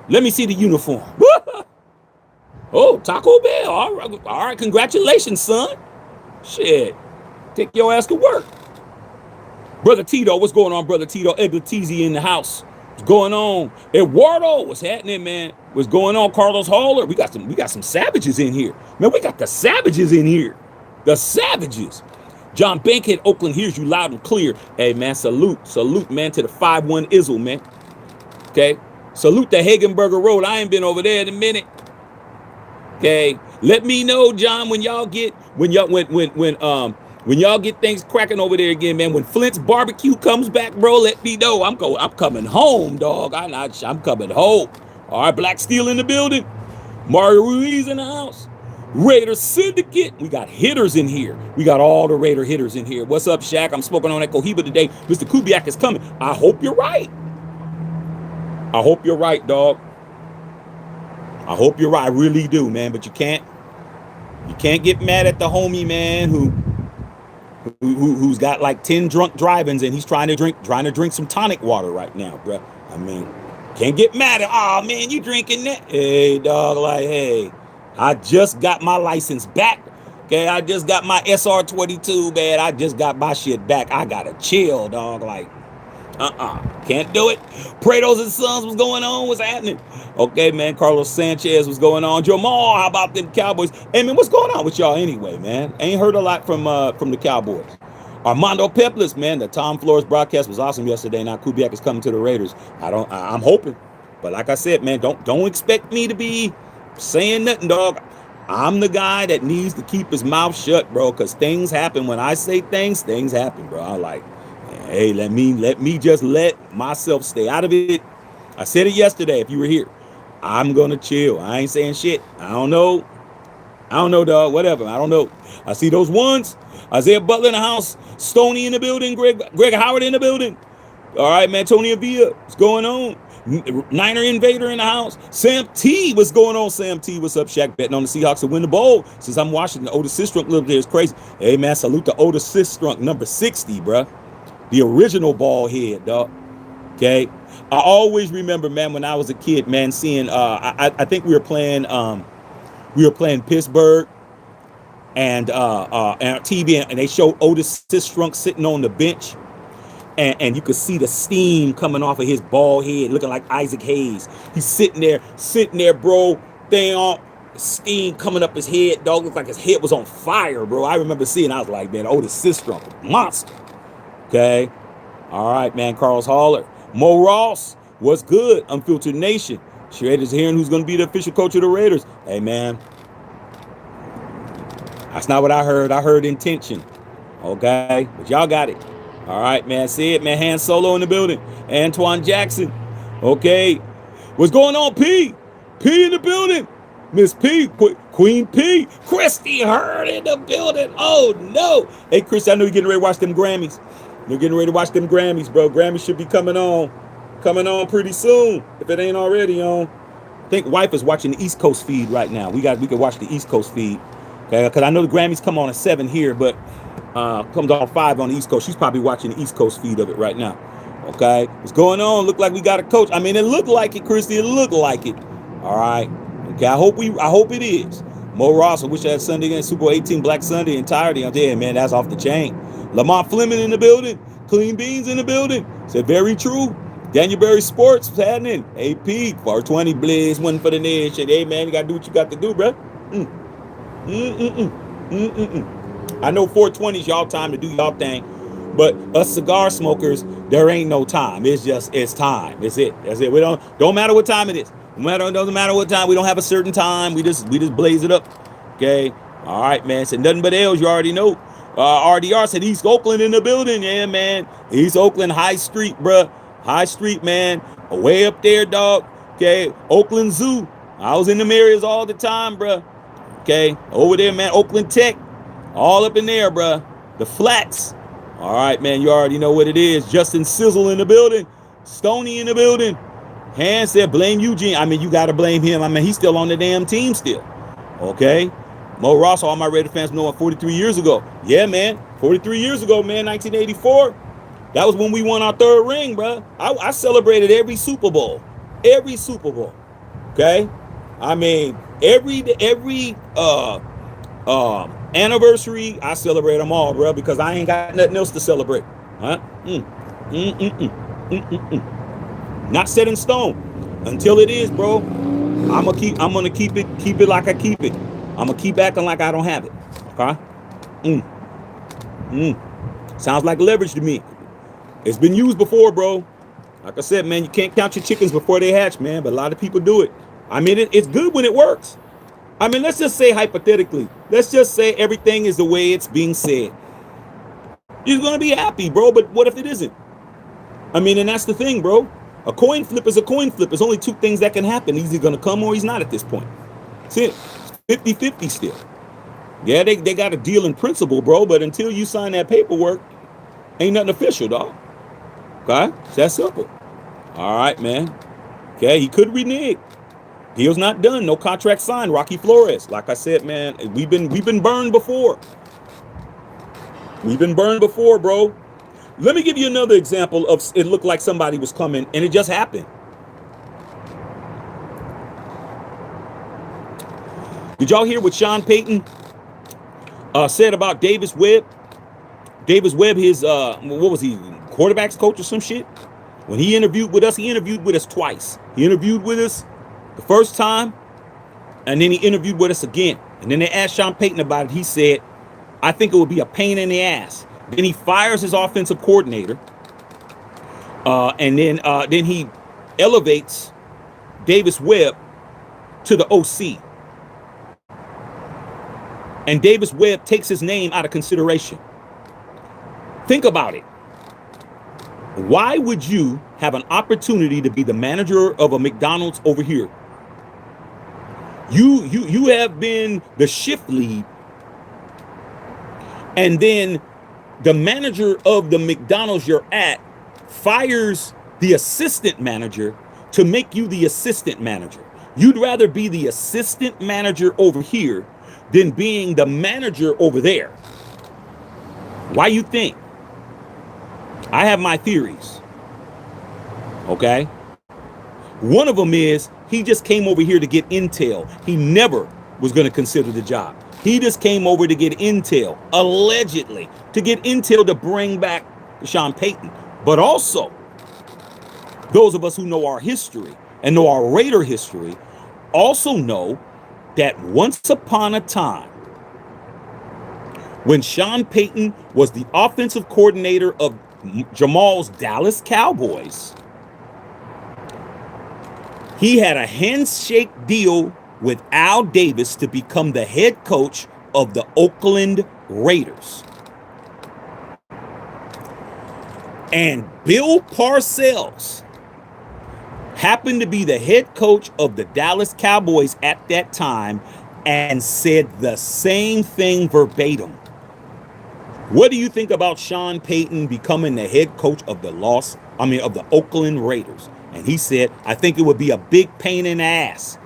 Let me see the uniform. Oh, Taco Bell. All right. Congratulations, son. Shit. Take your ass to work. Brother Tito, what's going on, Brother Tito? Edgar Teasy in the house. What's going on? Eduardo, what's happening, man? What's going on? Carlos Haller. We got some savages in here. Man, we got the savages in here. The savages. John Bankhead, Oakland hears you loud and clear. Hey, man, salute, man, to the 5-1 Izzle, man. Okay? Salute to Hagenberger Road. I ain't been over there in a minute. Okay? Let me know, John, when y'all get when y'all get things cracking over there again, man. When Flint's barbecue comes back, bro, let me know. I'm coming home, dog. I'm coming home. All right, Black Steel in the building. Mario Ruiz in the house. Raider Syndicate. We got hitters in here. We got all the Raider hitters in here. What's up, Shaq? I'm smoking on that Cohiba today. Mr. Kubiak is coming. I hope you're right. I hope you're right, dog. I hope you're right. I really do, man. But you can't get mad at the homie, man, who's got like 10 drunk drive-ins and he's trying to drink some tonic water right now, bro. I mean, can't get mad at, oh man, you drinking that? Hey, dog, like, hey, I just got my license back. Okay, I just got my SR22, man. I just got my shit back. I gotta chill, dog. Like, can't do it. Prados and Sons, what's going on? What's happening? Okay, man. Carlos Sanchez, what's going on? Jamal, how about them Cowboys? Hey, man, what's going on with y'all anyway, man? Ain't heard a lot from the Cowboys. Armando Peplis, man. The Tom Flores broadcast was awesome yesterday. Now Kubiak is coming to the Raiders. I'm hoping, but like I said, man, don't expect me to be saying nothing, dog. I'm the guy that needs to keep his mouth shut, bro, because things happen. When I say things happen, bro. I like, hey, let me just let myself stay out of it. I said it yesterday. If you were here, I'm gonna chill. I ain't saying shit. I don't know, dog. Whatever. I don't know. I see those ones. Isaiah Butler in the house. Stoney in the building. Greg Howard in the building. All right, man. Tony Avila, what's going on? Niner Invader in the house. Sam T, what's going on? Sam T, what's up? Shaq betting on the Seahawks to win the bowl. Since I'm watching the Otis Sistrunk little bit is crazy. Hey, man, salute to Otis Sistrunk, number 60, bruh. The original ball head, dog. Okay. I always remember, man, when I was a kid, man, seeing I think we were playing Pittsburgh and TV, and they showed Otis Sistrunk sitting on the bench, and you could see the steam coming off of his bald head, looking like Isaac Hayes. He's sitting there, bro. Steam coming up his head, dog. Looked like his head was on fire, bro. I remember seeing. I was like, man, Otis Sistrunk, monster. Okay. All right, man. Carlos Haller. Mo Ross, what's good? Unfiltered Nation. Shredder's hearing who's going to be the official coach of the Raiders. Hey, man. That's not what I heard. I heard intention. Okay. But y'all got it. All right, man. See it, man. Han Solo in the building. Antoine Jackson. Okay. What's going on, P? P in the building. Miss P. Queen P. Christy Hurd in the building. Oh, no. Hey, Chris, I know you're getting ready to watch them Grammys. You're getting ready to watch them Grammys, bro. Grammys should be coming on pretty soon, if it ain't already on. I think wife is watching the East Coast feed right now. We could watch the East Coast feed, okay? Because I know the Grammys come on at 7 here, but comes on 5 on the East Coast. She's probably watching the East Coast feed of it right now, okay? What's going on? Look like we got a coach. I mean, it looked like it, Christy. It looked like it. All right, okay. I hope it is. Mo Ross, I wish I had Sunday against Super Bowl 18 Black Sunday entirety. I'm there, man. That's off the chain. Lamont Fleming in the building. Clean Beans in the building. Said very true. Daniel Berry Sports, what's happening? AP, 420 Blizz, one for the nation. Hey, man, you got to do what you got to do, bro. I know 420 is y'all time to do y'all thing. But us cigar smokers, there ain't no time. It's time. It's it. That's it. We don't matter what time it is. Doesn't matter what time. We don't have a certain time. We just blaze it up. Okay. All right, man. Said nothing but L's. You already know. RDR said East Oakland in the building. Yeah, man. East Oakland High Street, bruh. High Street, man. Way up there, dog. Okay. Oakland Zoo. I was in them areas all the time, bruh. Okay. Over there, man. Oakland Tech. All up in there, bruh. The Flats. All right, man. You already know what it is. Justin Sizzle in the building. Stoney in the building. Han said blame Eugene. I mean, you got to blame him. I mean, he's still on the damn team still. Okay. Mo Ross, all my Raider fans know 43 years ago. Yeah, man. 43 years ago, man. 1984. That was when we won our third ring, bro. I celebrated every Super Bowl. Every Super Bowl. Okay. I mean, every anniversary, I celebrate them all, bro, because I ain't got nothing else to celebrate. Huh? Not set in stone. Until it is, bro. I'm gonna keep it like I keep it. I'm gonna keep acting like I don't have it. Okay? Sounds like leverage to me. It's been used before, bro. Like I said, man, you can't count your chickens before they hatch, man, but a lot of people do it. I mean, it's good when it works. I mean, let's just say hypothetically, let's just say everything is the way it's being said. You're going to be happy, bro, but what if it isn't? I mean, and that's the thing, bro. A coin flip is a coin flip. There's only two things that can happen. He's either going to come or he's not at this point. That's it. 50-50 still. Yeah, they got a deal in principle, bro, but until you sign that paperwork, ain't nothing official, dog. Okay? It's that simple. All right, man. Okay, he could renege. Deal's not done. No contract signed. Rocky Flores. Like I said, man, we've been burned before. We've been burned before, bro. Let me give you another example of it looked like somebody was coming and it just happened. Did y'all hear what Sean Payton said about Davis Webb? Davis Webb, his what was he, quarterbacks coach or some shit? When he interviewed with us twice. He interviewed with us the first time, and then he interviewed with us again. And then they asked Sean Payton about it. He said, I think it would be a pain in the ass. Then he fires his offensive coordinator. And then he elevates Davis Webb to the OC. And Davis Webb takes his name out of consideration. Think about it. Why would you have an opportunity to be the manager of a McDonald's over here? You have been the shift lead, and then the manager of the McDonald's you're at fires the assistant manager to make you the assistant manager. You'd rather be the assistant manager over here than being the manager over there. Why you think? I have my theories. Okay? One of them is he just came over here to get intel. He never was going to consider the job. He just came over to get intel, allegedly, to get intel to bring back Sean Payton. But also, those of us who know our history and know our Raider history also know that once upon a time, when Sean Payton was the offensive coordinator of Jamal's Dallas Cowboys, he had a handshake deal with Al Davis to become the head coach of the Oakland Raiders. And Bill Parcells happened to be the head coach of the Dallas Cowboys at that time and said the same thing verbatim. What do you think about Sean Payton becoming the head coach of the Oakland Raiders? And he said, I think it would be a big pain in the ass.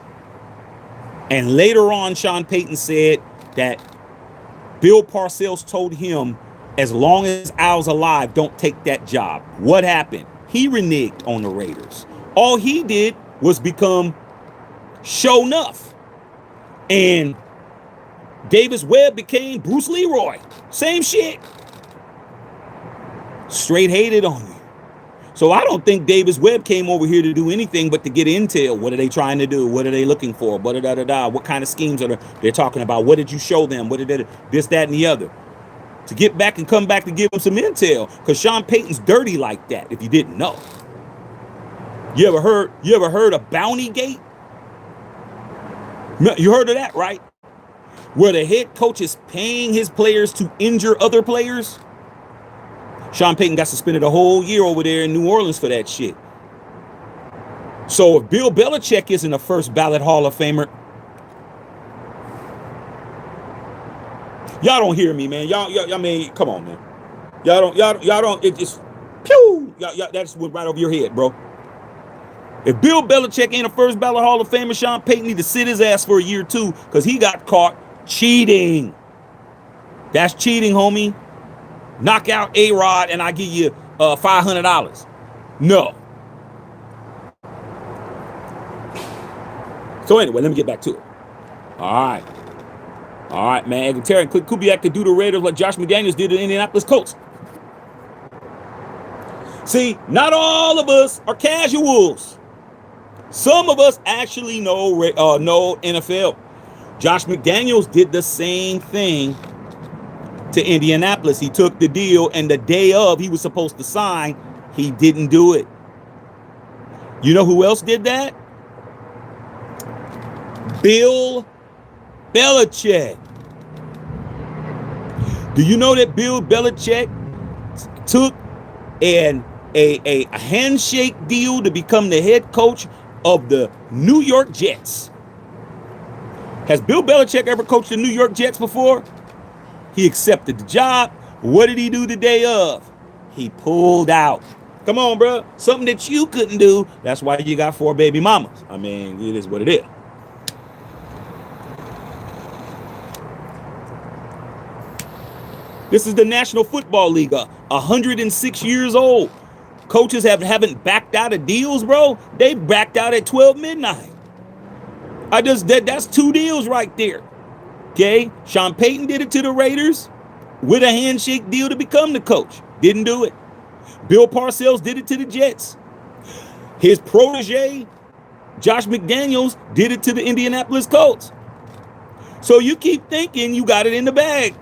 And later on, Sean Payton said that Bill Parcells told him, as long as Al's alive, don't take that job. What happened? He reneged on the Raiders. All he did was become show enough. And Davis Webb became Bruce Leroy. Same shit. Straight hated on me. So I don't think Davis Webb came over here to do anything but to get intel. What are they trying to do? What are they looking for? What kind of schemes are they talking about? What did you show them? What did they, this, that, and the other? to get back and come back to give him some intel, because Sean Payton's dirty like that, if you didn't know. You ever heard of Bounty Gate? You heard of that, right? Where the head coach is paying his players to injure other players. Sean Payton got suspended a whole year over there in New Orleans for that shit. So if Bill Belichick isn't a first ballot Hall of Famer, y'all don't hear me, man. Y'all, I mean, come on, man. Y'all don't. It just, pew. Y'all, that just went right over your head, bro. If Bill Belichick ain't a first ballot Hall of Famer, Sean Payton need to sit his ass for a year too, because he got caught cheating. That's cheating, homie. Knock out A-Rod and I give you $500. No. So anyway, let me get back to it. All right, man. Klint Kubiak could do the Raiders like Josh McDaniels did to the Indianapolis Colts. See, not all of us are casuals. Some of us actually know NFL. Josh McDaniels did the same thing to Indianapolis. He took the deal, and the day of he was supposed to sign, he didn't do it. You know who else did that? Bill Belichick. Do you know that Bill Belichick took a handshake deal to become the head coach of the New York Jets? Has Bill Belichick ever coached the New York Jets before? He accepted the job. What did he do the day of? He pulled out. Come on, bro. Something that you couldn't do. That's why you got 4 baby mamas. I mean, it is what it is. This is the National Football League, 106 years old. Coaches haven't backed out of deals, bro. They backed out at 12 midnight. That's 2 deals right there. Okay, Sean Payton did it to the Raiders with a handshake deal to become the coach. Didn't do it. Bill Parcells did it to the Jets. His protege, Josh McDaniels, did it to the Indianapolis Colts. So you keep thinking you got it in the bag.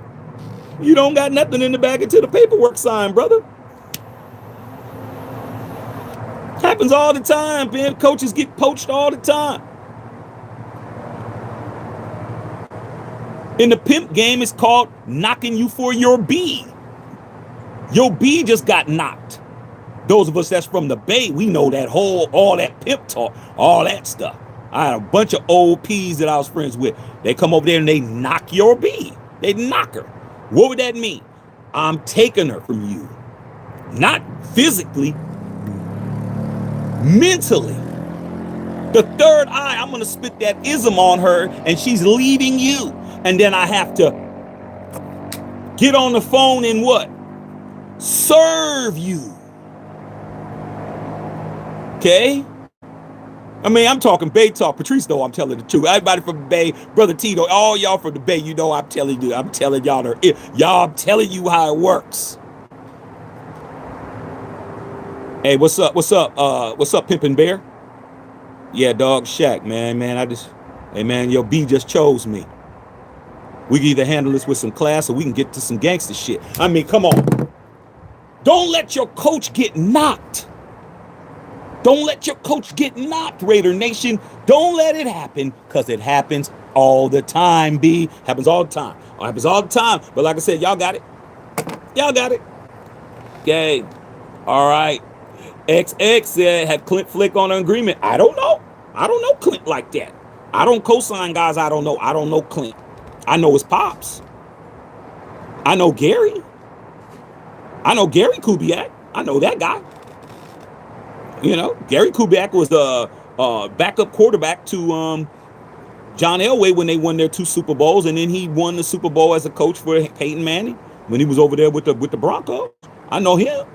You don't got nothing in the bag until the paperwork signed, brother. Happens all the time, man. Coaches get poached all the time. In the pimp game, it's called knocking you for your B. Your B just got knocked. Those of us that's from the Bay, we know that all that pimp talk, all that stuff. I had a bunch of old P's that I was friends with. They come over there and they knock your B. They knock her. What would that mean? I'm taking her from you. Not physically, mentally. The third eye, I'm going to spit that ism on her and she's leaving you. And then I have to get on the phone and what? Serve you. Okay? I mean, I'm talking Bay talk. Patrice, though, I'm telling the truth. Everybody from the Bay, Brother Tito, all y'all from the Bay, you know I'm telling you. I'm telling y'all, I'm telling you how it works. Hey, what's up? What's up, Pimpin' Bear? Yeah, dog, Shaq, man. Hey, man, your B just chose me. We can either handle this with some class or we can get to some gangster shit. I mean, come on. Don't let your coach get knocked. Don't let your coach get knocked, Raider Nation. Don't let it happen, because it happens all the time, B. Happens all the time. Happens all the time. But like I said, y'all got it. Y'all got it. Yay. All right. XX said, had Klint Flick on an agreement? I don't know. I don't know Klint like that. I don't co-sign guys I don't know. I don't know Klint. I know his pops. I know Gary. I know Gary Kubiak. I know that guy. You know, Gary Kubiak was the backup quarterback to John Elway when they won their 2 Super Bowls, and then he won the Super Bowl as a coach for Peyton Manning when he was over there with the Broncos. I know him.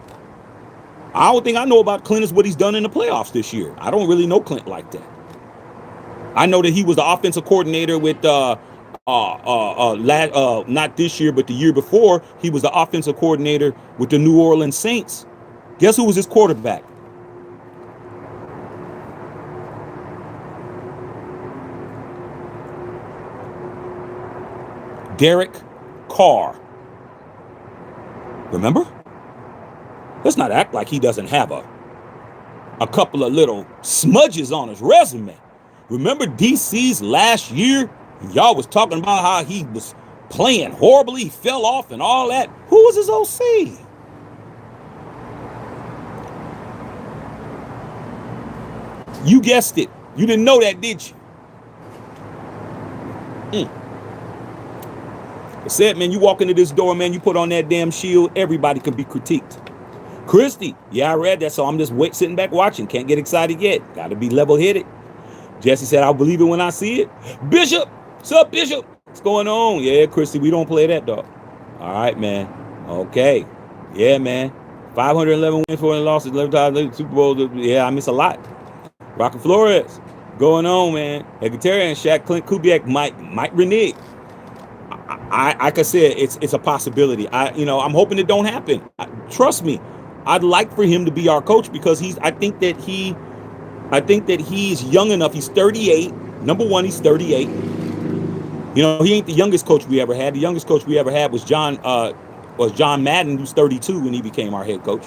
I don't think I know about Klint is what he's done in the playoffs this year. I don't really know Klint like that. I know that he was the offensive coordinator with not this year, but the year before, he was the offensive coordinator with the New Orleans Saints. Guess who was his quarterback? Derek Carr. Remember? Let's not act like he doesn't have a couple of little smudges on his resume. Remember DC's last year? Y'all was talking about how he was playing horribly, he fell off and all that. Who was his OC? You guessed it. You didn't know that, did you? I said, man, you walk into this door, man, you put on that damn shield, everybody can be critiqued. Christy, yeah, I read that, so I'm just sitting back watching. Can't get excited yet. Got to be level-headed. Jesse said, I'll believe it when I see it. Bishop, what's up, Bishop? What's going on? Yeah, Christy, we don't play that, dog. All right, man. Okay. Yeah, man. 511 wins, 4 losses, 11 times Super Bowl. Yeah, I miss a lot. Rocky Flores, going on, man. Vegetarian Shaq, Klint Kubiak might renege. Like I said, it's a possibility. I'm hoping it don't happen. Trust me, I'd like for him to be our coach because I think that he's young enough. He's 38. Number one, he's 38. He ain't the youngest coach we ever had. The youngest coach we ever had was John Madden, who's 32 when he became our head coach.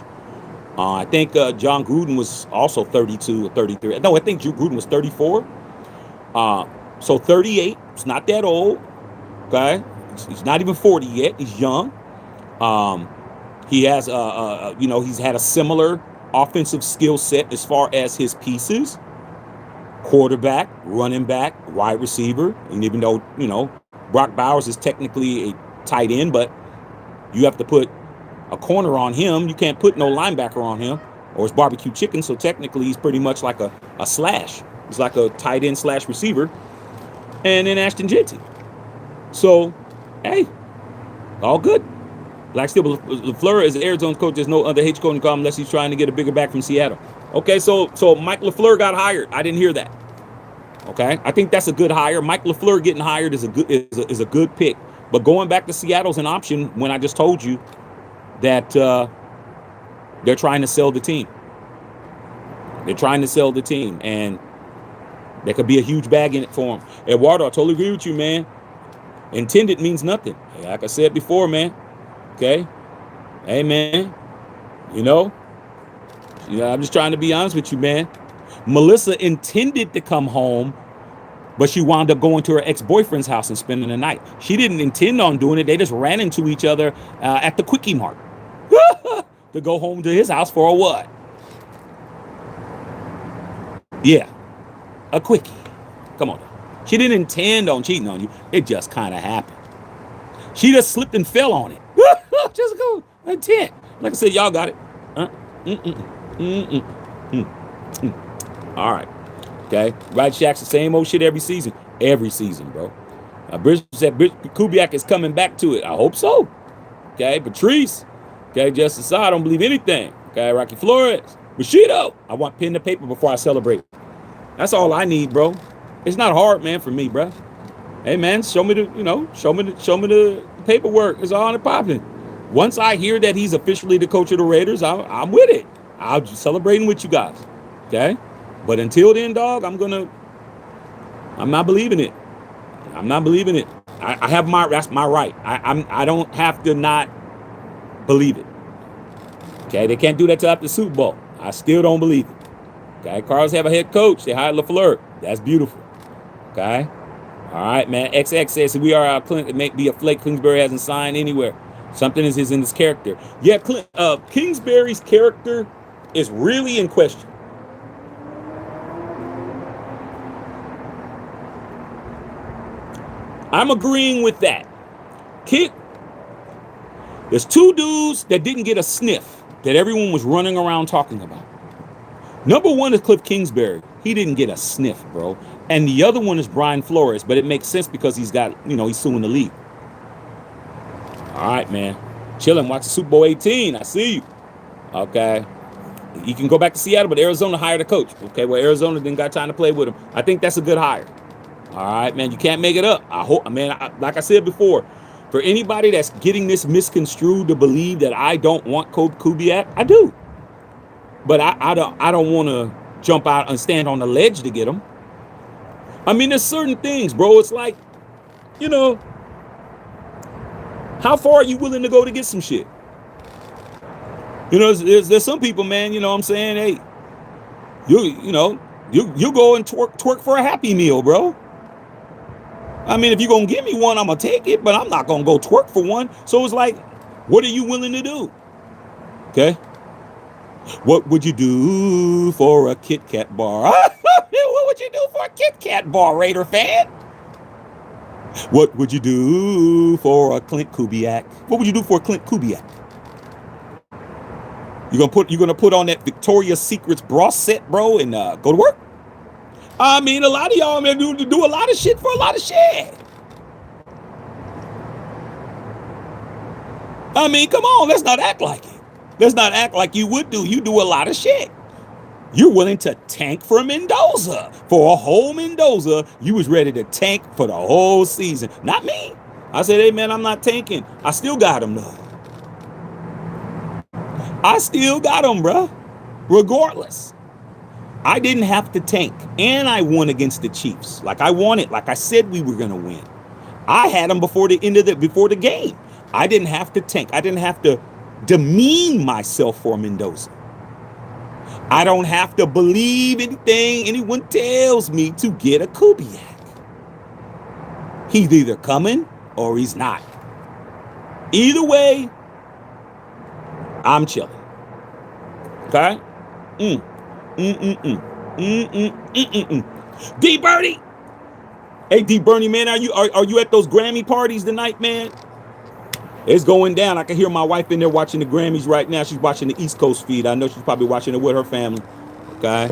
I think John Gruden was also 32 or 33. No, I think Gruden was 34. So 38. It's not that old. Okay, he's not even 40 yet. He's young. He has he's had a similar offensive skill set as far as his pieces: quarterback, running back, wide receiver. And even though Brock Bowers is technically a tight end, but you have to put a corner on him. You can't put no linebacker on him, or it's barbecue chicken. So technically, he's pretty much like a slash. He's like a tight end slash receiver. And then Ashton Jeanty. So, hey, all good. Black Steel LaFleur is the Arizona coach. There's no other H coach in unless he's trying to get a bigger back from Seattle. Okay, so Mike LaFleur got hired. I didn't hear that. Okay, I think that's a good hire. Mike LaFleur getting hired is a good pick. But going back to Seattle's an option when I just told you that they're trying to sell the team. They're trying to sell the team, and there could be a huge bag in it for them. Eduardo, I totally agree with you, man. Intended means nothing. Like I said before, man. Okay? Hey, man. I'm just trying to be honest with you, man. Melissa intended to come home, but she wound up going to her ex-boyfriend's house and spending the night. She didn't intend on doing it. They just ran into each other at the Quickie Mart to go home to his house for a what? Yeah, a Quickie. Come on. She didn't intend on cheating on you. It just kind of happened. She just slipped and fell on it. Just go intent. Like I said, y'all got it. All right. Okay. Right, Shaq's the same old shit every season. Every season, bro. Bridge said Kubiak is coming back to it. I hope so. Okay. Patrice. Okay. Justice, I don't believe anything. Okay. Rocky Flores. Bushido. I want pen to paper before I celebrate. That's all I need, bro. It's not hard, man, for me, bro. Hey, man, show me the paperwork. It's all popping. Once I hear that he's officially the coach of the Raiders, I'm with it. I'll be celebrating with you guys. Okay? But until then, dog, I'm not believing it. I'm not believing it. I have that's my right. I don't have to not believe it. Okay? They can't do that till after the Super Bowl. I still don't believe it. Okay? Cardinals have a head coach. They hired LaFleur. That's beautiful. Okay? All right, man. XX says we are Clint. It may be a flake. Kingsbury hasn't signed anywhere. Something is in his character. Yeah, Kingsbury's character is really in question. I'm agreeing with that. There's two dudes that didn't get a sniff that everyone was running around talking about. Number one is Cliff Kingsbury. He didn't get a sniff, bro. And the other one is Brian Flores, but it makes sense because he's suing the league. All right, man. Chilling, watch the Super Bowl 18. I see you. Okay. You can go back to Seattle, but Arizona hired a coach. Okay, well, Arizona didn't got time to play with him. I think that's a good hire. All right, man. You can't make it up. I hope, man, like I said before, for anybody that's getting this misconstrued to believe that I don't want Kubiak, I do. But I don't want to jump out and stand on the ledge to get him. I mean, there's certain things, bro. It's like, how far are you willing to go to get some shit? You know, there's some people, man. You know what I'm saying? Hey, you go and twerk for a Happy Meal, bro. I mean, if you're gonna give me one, I'm gonna take it, but I'm not gonna go twerk for one. So it's like, what are you willing to do? Okay. What would you do for a Kit Kat bar? What would you do for a Kit Kat bar, Raider fan? What would you do for a Klint Kubiak? What would you do for a Klint Kubiak? You're gonna put on that Victoria's Secrets bra set, bro, and go to work? I mean, a lot of y'all, man, do a lot of shit for a lot of shit. I mean, come on, let's not act like it. Let's not act like you would do. You do a lot of shit. You're willing to tank for Mendoza. For a whole Mendoza, you was ready to tank for the whole season. Not me. I said, hey, man, I'm not tanking. I still got him, though. I still got him, bro. Regardless. I didn't have to tank. And I won against the Chiefs. Like I wanted. Like I said we were going to win. I had them before the game. I didn't have to tank. I didn't have to demean myself for Mendoza. I don't have to believe anything anyone tells me to get a Kubiak. He's either coming or he's not. Either way, I'm chilling. Okay? D Bernie. Hey D Bernie, man, are you at those Grammy parties tonight, man? It's going down. I can hear my wife in there watching the Grammys right now. She's watching the East Coast feed. I know she's probably watching it with her family. Okay.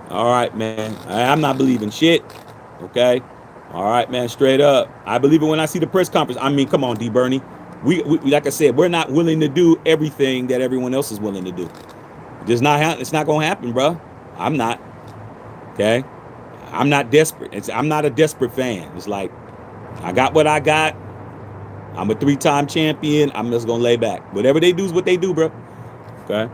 All right, man. I'm not believing shit. Okay. All right, man. Straight up. I believe it when I see the press conference. I mean, come on, D Bernie. We like I said, we're not willing to do everything that everyone else is willing to do. It's not going to happen, bro. I'm not. Okay. I'm not desperate. I'm not a desperate fan. It's like, I got what I got. I'm a 3-time champion. I'm just going to lay back. Whatever they do is what they do, bro. Okay?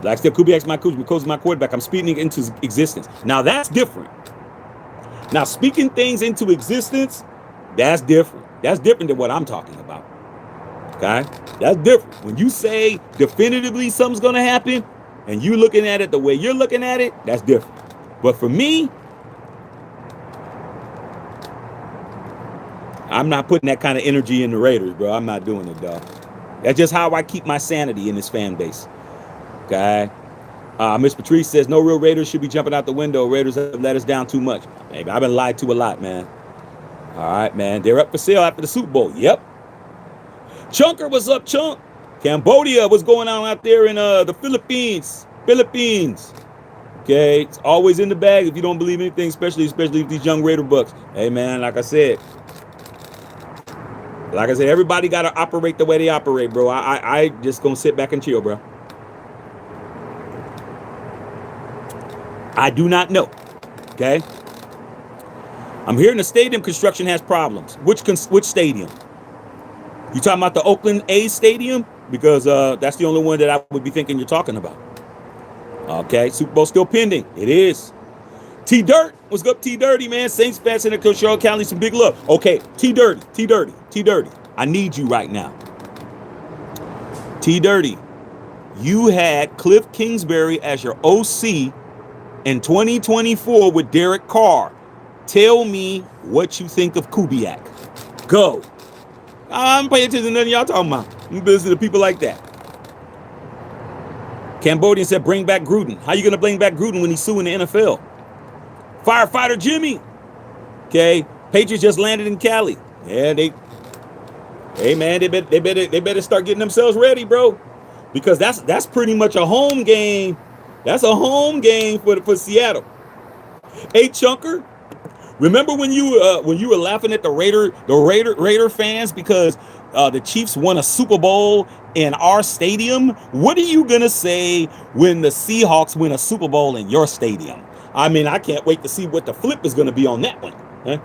Like still, Kubiak's my coach. Because my quarterback. I'm speaking it into existence. Now, that's different. Now, speaking things into existence, that's different. That's different than what I'm talking about. Okay? That's different. When you say definitively something's going to happen, and you looking at it the way you're looking at it, that's different. But for me, I'm not putting that kind of energy in the Raiders, bro. I'm not doing it, dog. That's just how I keep my sanity in this fan base. Okay? Miss Patrice says, no real Raiders should be jumping out the window. Raiders have let us down too much. Maybe I've been lied to a lot, man. All right, man. They're up for sale after the Super Bowl. Yep. Chunker, what's up, Chunk? Cambodia, what's going on out there in the Philippines? Okay? It's always in the bag if you don't believe anything, especially with these young Raider bucks. Hey, man, like I said, everybody got to operate the way they operate, bro. I just going to sit back and chill, bro. I do not know. Okay? I'm hearing the stadium construction has problems. Which stadium? You talking about the Oakland A's stadium? Because that's the only one that I would be thinking you're talking about. Okay, Super Bowl still pending. It is. T-Dirt, what's up, T-Dirty, man? Saints fans in the Contractual County, some big love. Okay, T-Dirty. I need you right now. T-Dirty, you had Cliff Kingsbury as your OC in 2024 with Derek Carr. Tell me what you think of Kubiak. Go. I'm paying attention to nothing y'all talking about. I'm busy to people like that. Cambodian said, bring back Gruden. How you going to bring back Gruden when he's suing the NFL? Firefighter Jimmy. Okay. Patriots just landed in Cali. Yeah, they better start getting themselves ready, bro. Because that's pretty much a home game. That's a home game for Seattle. Hey, Chunker, remember when you were laughing at the Raider fans because the Chiefs won a Super Bowl in our stadium? What are you gonna say when the Seahawks win a Super Bowl in your stadium? I mean, I can't wait to see what the flip is gonna be on that one. Huh?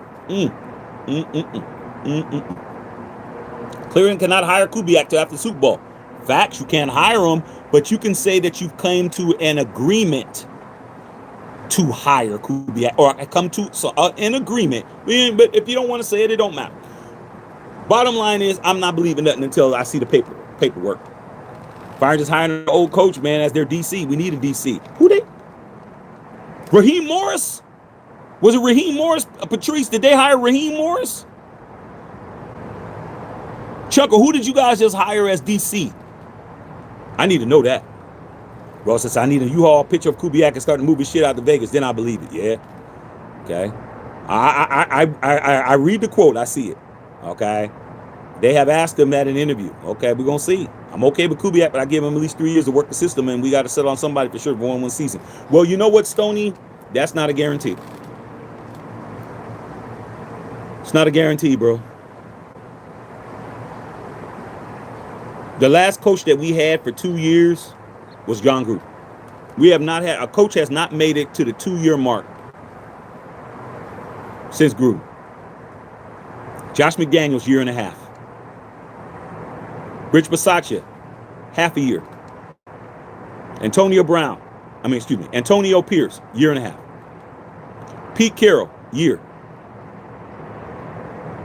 Cleveland cannot hire Kubiak till after the Super Bowl. Facts, you can't hire him, but you can say that you've come to an agreement to hire Kubiak, or come to an agreement. But if you don't want to say it, it don't matter. Bottom line is, I'm not believing nothing until I see the paperwork. Fire just hired an old coach, man, as their DC. We need a DC. Who they? Raheem Morris? Was it Raheem Morris? Patrice, did they hire Raheem Morris? Chuckle, who did you guys just hire as DC? I need to know that. Ross says, I need a U-Haul picture of Kubiak and start to move his shit out to Vegas. Then I believe it. Yeah. Okay. I read the quote. I see it. Okay. They have asked him at an interview. Okay, we're going to see. I'm okay with Kubiak, but I give him at least 3 years to work the system, and we got to settle on somebody for sure for one season. Well, you know what, Stoney? That's not a guarantee. It's not a guarantee, bro. The last coach that we had for 2 years was John Gruden. We have not had, a coach has not made it to the 2-year mark since Gruden. Josh McDaniels, 1.5 years. Rich Bisaccia, half a year. Antonio Pierce, 1.5 years. Pete Carroll, year.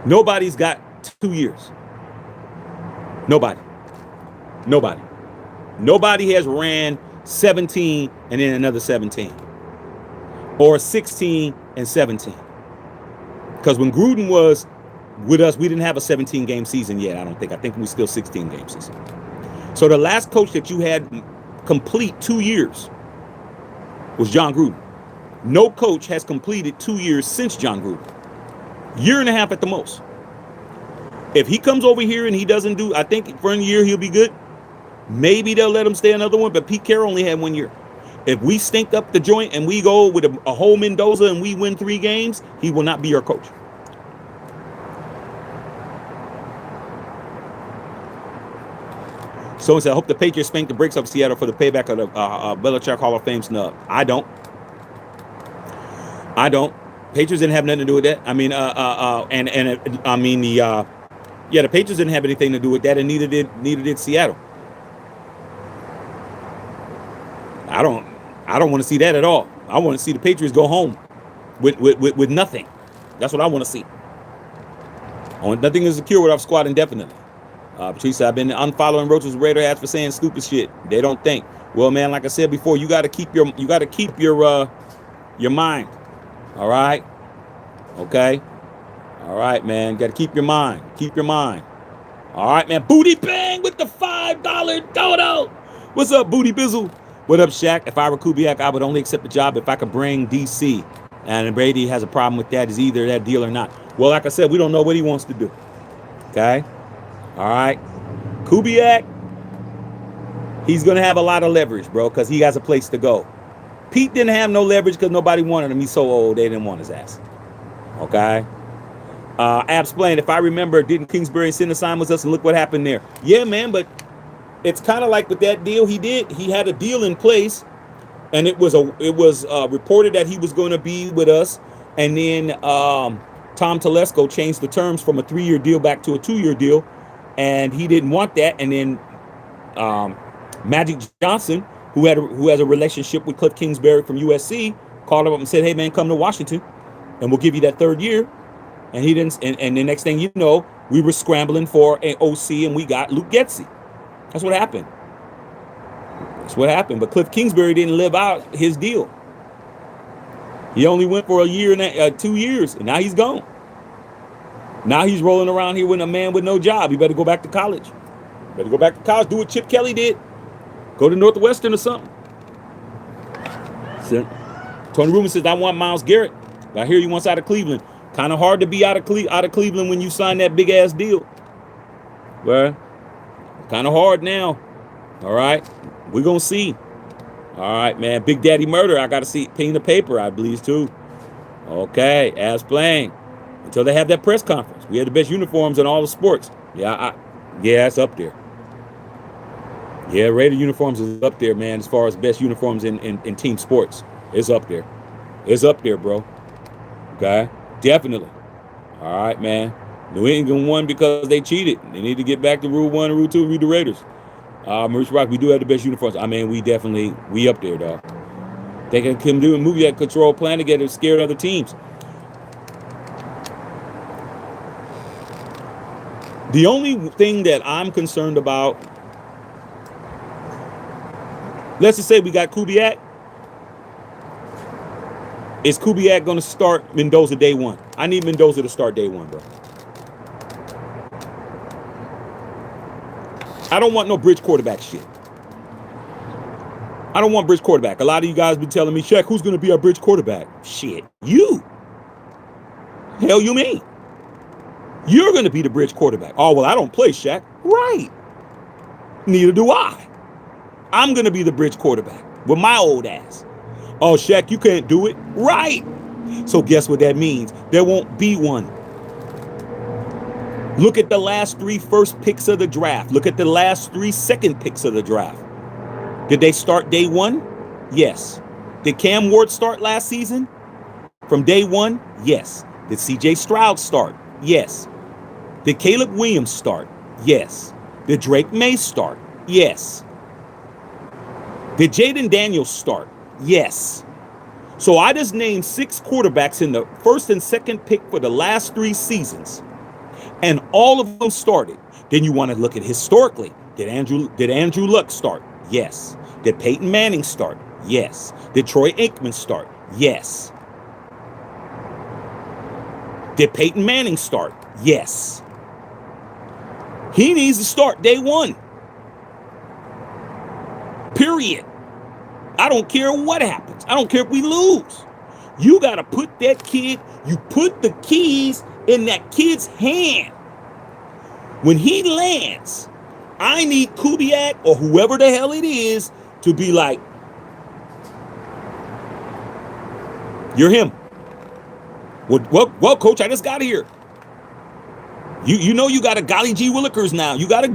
Nobody's got 2 years. Nobody. Nobody has ran 17 and then another 17. Or 16 and 17. Because when Gruden was with us, we didn't have a 17-game season yet, I don't think. I think we still 16-game season. So the last coach that you had complete 2 years was John Gruden. No coach has completed 2 years since John Gruden. 1.5 years at the most. If he comes over here and he doesn't do, I think for a year he'll be good. Maybe they'll let him stay another one, but Pete Carroll only had 1 year. If we stink up the joint and we go with a whole Mendoza and we win 3 games, he will not be our coach. Someone said, I hope the Patriots spank the brakes off Seattle for the payback of the Belichick Hall of Fame snub. I don't. Patriots didn't have nothing to do with that. I mean, the Patriots didn't have anything to do with that, and neither did Seattle. I don't want to see that at all. I want to see the Patriots go home with nothing. That's what I want to see. Nothing is secure without squad indefinitely. Patrice, I've been unfollowing Roach's radar ads for saying stupid shit. They don't think. Well, man, like I said before, you got to keep your mind. All right. Okay. All right, man. Got to keep your mind. Keep your mind. All right, man. Booty Bang with the $5 dodo. What's up, Booty Bizzle? What up, Shaq? If I were Kubiak, I would only accept the job if I could bring DC. And Brady has a problem with that. Is either that deal or not. Well, like I said, we don't know what he wants to do. Okay. All right. Kubiak, he's going to have a lot of leverage, bro, because he has a place to go. Pete didn't have no leverage because nobody wanted him. He's so old, they didn't want his ass. Okay. Abs playing, if I remember, didn't Kingsbury send a sign with us and look what happened there? Yeah, man, but it's kind of like with that deal he did. He had a deal in place, and it was reported that he was going to be with us, and then Tom Telesco changed the terms from a 3-year deal back to a 2-year deal, and he didn't want that. And then Magic Johnson, who has a relationship with Cliff Kingsbury from USC, called him up and said, "Hey, man, come to Washington, and we'll give you that 3rd year." And he didn't. And the next thing you know, we were scrambling for an OC, and we got Luke Getsy. That's what happened. But Cliff Kingsbury didn't live out his deal. He only went for a year and 2 years, and now he's gone. Now he's rolling around here with a man with no job. He better go back to college. Do what Chip Kelly did. Go to Northwestern or something. Tony Rubin says, I want Myles Garrett. I hear he wants out of Cleveland. Kind of hard to be out of Cleveland when you sign that big ass deal. Well, kind of hard now. All right. We're going to see. All right, man. Big Daddy Murder. I got to see paying the paper, I believe, too. Okay. As playing. Until they have that press conference. We have the best uniforms in all the sports. Yeah, it's up there. Yeah, Raider uniforms is up there, man, as far as best uniforms in team sports. It's up there. It's up there, bro. Okay? Definitely. All right, man. New England won because they cheated. They need to get back to Rule 1 and Rule 2 and read the Raiders. Maurice Rock, we do have the best uniforms. I mean, we up there, dog. They can do a movie that control plan to get scared other teams. The only thing that I'm concerned about Let's just say we got Kubiak. Is Kubiak going to start Mendoza day one? I need Mendoza to start day one, bro. I don't want no bridge quarterback shit. I don't want bridge quarterback. A lot of you guys be telling me, Shaq, who's going to be our bridge quarterback? Shit, you. Hell you mean? You're going to be the bridge quarterback. Oh, well, I don't play, Shaq. Right. Neither do I. I'm going to be the bridge quarterback with my old ass. Oh, Shaq, you can't do it. Right. So guess what that means? There won't be one. Look at the last 3 first picks of the draft. Look at the last 3 second picks of the draft. Did they start day one? Yes. Did Cam Ward start last season? From day one? Yes. Did CJ Stroud start? Yes. Did Caleb Williams start? Yes. Did Drake May start? Yes. Did Jaden Daniels start? Yes. So I just named 6 quarterbacks in the first and second pick for the last 3 seasons, and all of them started. Then you want to look at historically. Did Andrew Luck start? Yes. Did Peyton Manning start? Yes. Did Troy Aikman start? Yes. Did Peyton Manning start? Yes. He needs to start day one. Period. I don't care what happens. I don't care if we lose. You got to put that kid, you put the keys in that kid's hand. When he lands, I need Kubiak or whoever the hell it is to be like, you're him. Well, coach, I just got here. You know you got a Golly G Willikers now. You got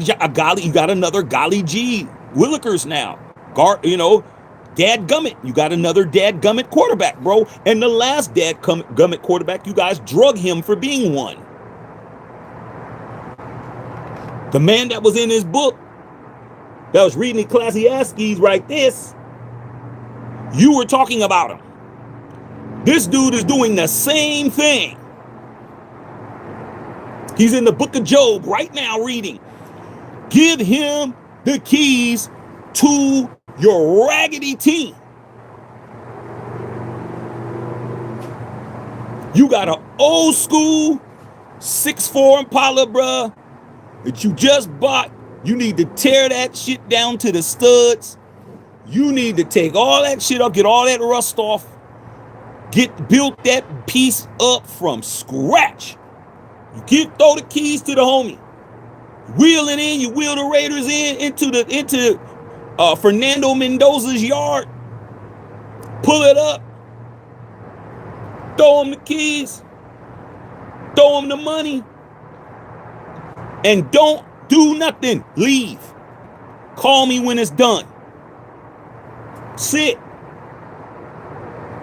you got another Golly G Willikers now. Dadgummit. You got another dadgummit quarterback, bro. And the last dadgummit quarterback, you guys drug him for being one. The man that was in his book, that was reading Ecclesiastes right this, you were talking about him. This dude is doing the same thing. He's in the book of Job right now reading. Give him the keys to your raggedy team. You got an old school 6'4" Impala, bruh, that you just bought. You need to tear that shit down to the studs. You need to take all that shit up, get all that rust off, build that piece up from scratch. You throw the keys to the homie. Wheel it in, you wheel the Raiders into Fernando Mendoza's yard. Pull it up. Throw him the keys. Throw him the money. And don't do nothing. Leave. Call me when it's done. Sit.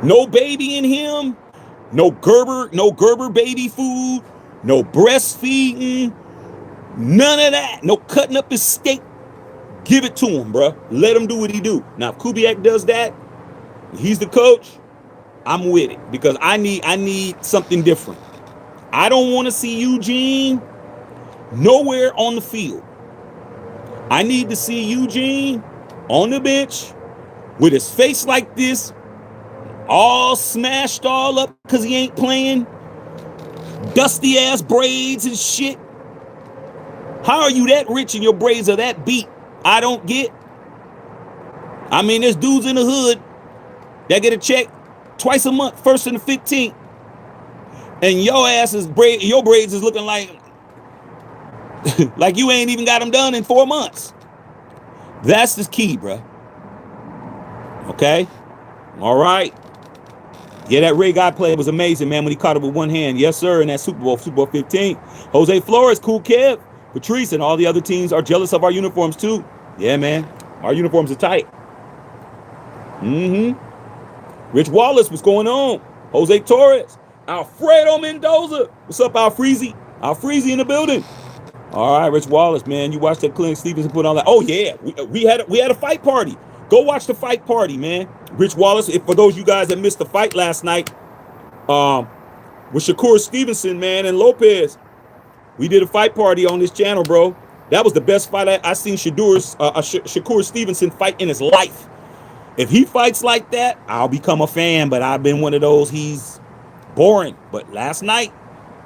No baby in him. No Gerber baby food. No breastfeeding. None of that. No cutting up his steak. Give it to him, bro. Let him do what he do. Now, if Kubiak does that, he's the coach, I'm with it. Because I need something different. I don't want to see Eugene nowhere on the field. I need to see Eugene on the bench with his face like this, all smashed all up because he ain't playing, dusty ass braids and shit. How are you that rich and your braids are that beat? I don't get. I mean, there's dudes in the hood that get a check twice a month, 1st and the 15th, and your braids is looking like like you ain't even got them done in 4 months. That's the key, bro. Okay, all right. Yeah, that Ray Guy play was amazing, man, when he caught it with one hand. Yes, sir, in that Super Bowl 15. Jose Flores, cool kid. Patrice and all the other teams are jealous of our uniforms too. Yeah, man. Our uniforms are tight. Rich Wallace, what's going on? Jose Torres. Alfredo Mendoza. What's up, Alfreezy? Alfreezy in the building. All right, Rich Wallace, man. You watched that Clint Stevenson put on that. Oh, yeah. We had a fight party. Go watch the fight party, man. Rich Wallace, for those of you guys that missed the fight last night, with Shakur Stevenson, man, and Lopez. We did a fight party on this channel, bro. That was the best fight I seen Shakur Stevenson fight in his life. If he fights like that, I'll become a fan. But I've been one of those, he's boring. But last night,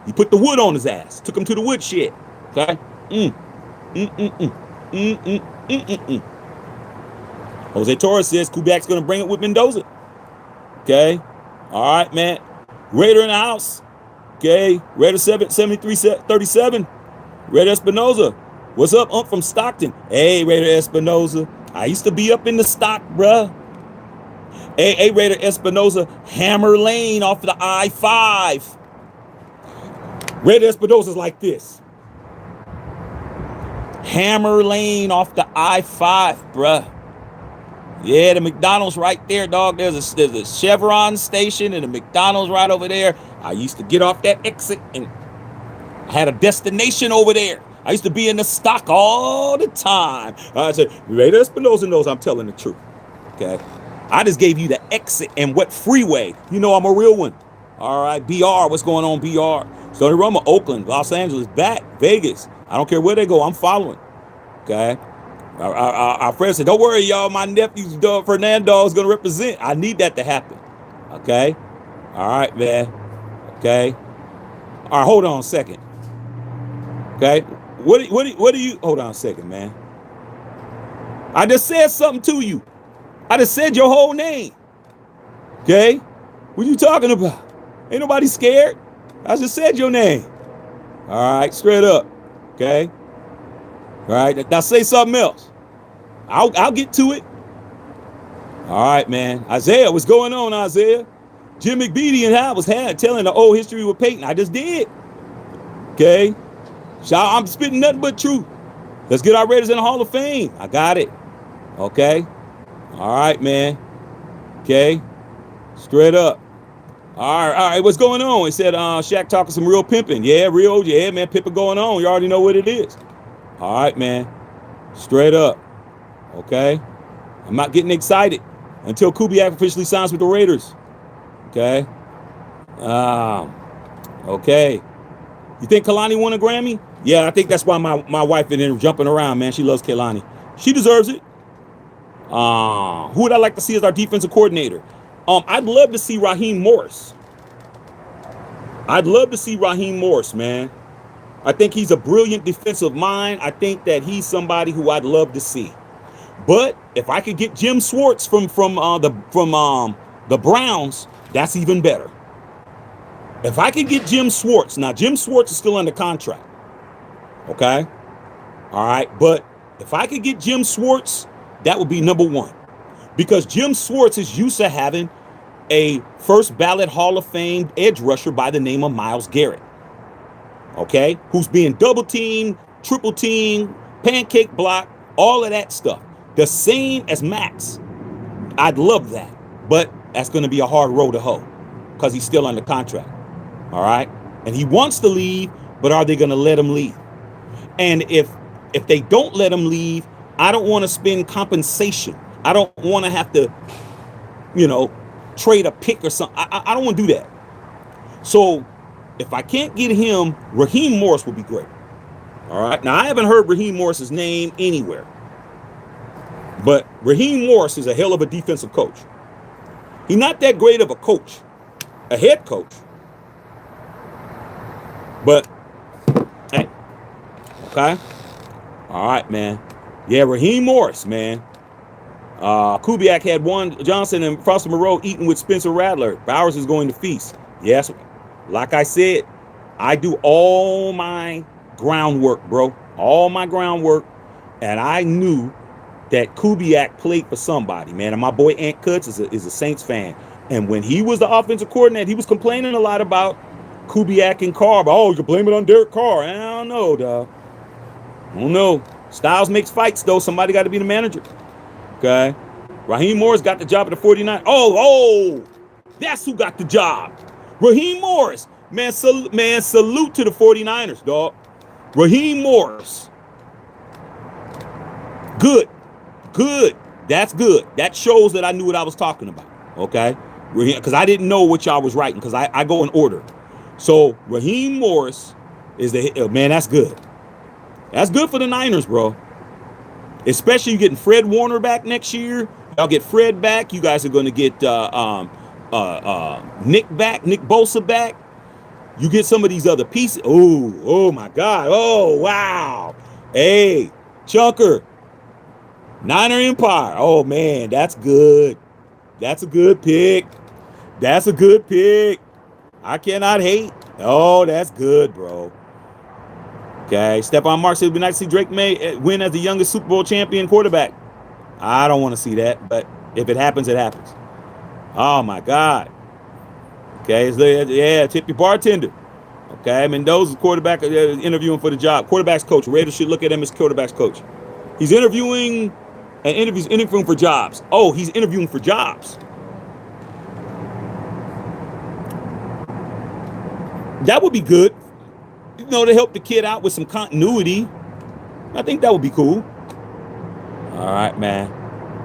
he put the wood on his ass. Took him to the woodshed. Okay? Mm, mm, mm, mm, mm, mm, mm, mm, mm. Jose Torres says Kubiak's going to bring it with Mendoza. Okay? All right, man. Raider in the house. Okay? Raider 7337. Raider Espinoza. What's up, from Stockton? Hey, Raider Espinoza. I used to be up in the stock, bruh. Hey, Raider Espinoza. Hammer Lane off the I-5. Raider Espinoza's like this. Hammer Lane off the I-5, bruh. Yeah, the McDonald's right there, dog. There's a Chevron station and a McDonald's right over there. I used to get off that exit and I had a destination over there. I used to be in the stock all the time. I said, Raider Espinoza knows I'm telling the truth. Okay. I just gave you the exit and what freeway. You know I'm a real one. All right. BR, what's going on, BR? Stony Roma, Oakland, Los Angeles, back, Vegas. I don't care where they go. I'm following. Okay. Our friend said, don't worry, y'all. My nephew's Fernando is going to represent. I need that to happen. Okay. All right, man. Okay. All right. Hold on a second. Okay. What do you, hold on a second, man. I just said something to you. I just said your whole name. Okay. What are you talking about? Ain't nobody scared. I just said your name. All right. Straight up. Okay. All right. Now say something else. I'll get to it. All right, man. Isaiah, what's going on, Isaiah? Jim McBeady and I was telling the old history with Peyton. I just did. Okay. I'm spitting nothing but truth. Let's get our Raiders in the Hall of Fame. I got it. Okay. All right, man. Okay. Straight up. All right. What's going on? He said, Shaq talking some real pimping. Yeah, man. Pimping going on. You already know what it is. All right, man. Straight up. Okay. I'm not getting excited until Kubiak officially signs with the Raiders. Okay. Okay. You think Kalani won a Grammy? Yeah, I think that's why my wife is in jumping around, man. She loves Kalani. She deserves it. Who would I like to see as our defensive coordinator? I'd love to see Raheem Morris. Man. I think he's a brilliant defensive mind. I think that he's somebody who I'd love to see. But if I could get Jim Schwartz from the Browns, that's even better. If I could get Jim Schwartz, now Jim Schwartz is still under contract. Okay? All right. But if I could get Jim Schwartz, that would be number one. Because Jim Schwartz is used to having a first ballot Hall of Fame edge rusher by the name of Myles Garrett. Okay? Who's being double teamed, triple teamed, pancake block, all of that stuff. The same as Max. I'd love that. But that's going to be a hard road to hoe because he's still under contract. All right? And he wants to leave, but are they going to let him leave? And if they don't let him leave, I don't want to spend compensation. I don't want to have to, trade a pick or something. I don't want to do that. So if I can't get him, Raheem Morris would be great. All right. Now, I haven't heard Raheem Morris's name anywhere. But Raheem Morris is a hell of a defensive coach. He's not that great of a coach, a head coach. But, hey, okay. All right, man. Yeah, Raheem Morris, man. Kubiak had one Johnson and Foster Moreau eating with Spencer Rattler. Bowers is going to feast. Yes, like I said, I do all my groundwork, bro. All my groundwork. And I knew that Kubiak played for somebody, man. And my boy Ant Cutts is a Saints fan. And when he was the offensive coordinator, he was complaining a lot about Kubiak and Carr. Oh, you can blame it on Derek Carr. I don't know, dog. I don't know. Styles makes fights, though. Somebody got to be the manager. Okay. Raheem Morris got the job at the 49ers. Oh, that's who got the job. Raheem Morris. Man, salute to the 49ers, dog. Raheem Morris. Good. That's good. That shows that I knew what I was talking about. Okay. Because I didn't know what y'all was writing because I go in order. So Raheem Morris is man, that's good. That's good for the Niners, bro. Especially you getting Fred Warner back next year. Y'all get Fred back. You guys are going to get Nick back, Nick Bosa back. You get some of these other pieces. Oh my God. Oh, wow. Hey, Chunker. Niner Empire. Oh, man, that's good. That's a good pick. That's a good pick. I cannot hate. Oh, that's good, bro. Okay, Stephon Marks, it would be nice to see Drake May win as the youngest Super Bowl champion quarterback. I don't want to see that, but if it happens, it happens. Oh, my God. Okay, yeah, tip your bartender. Okay, Mendoza's quarterback interviewing for the job. Quarterback's coach. Raiders should look at him as quarterback's coach. He's interviewing for jobs. Oh, he's interviewing for jobs. That would be good. You know, to help the kid out with some continuity. I think that would be cool. All right, man.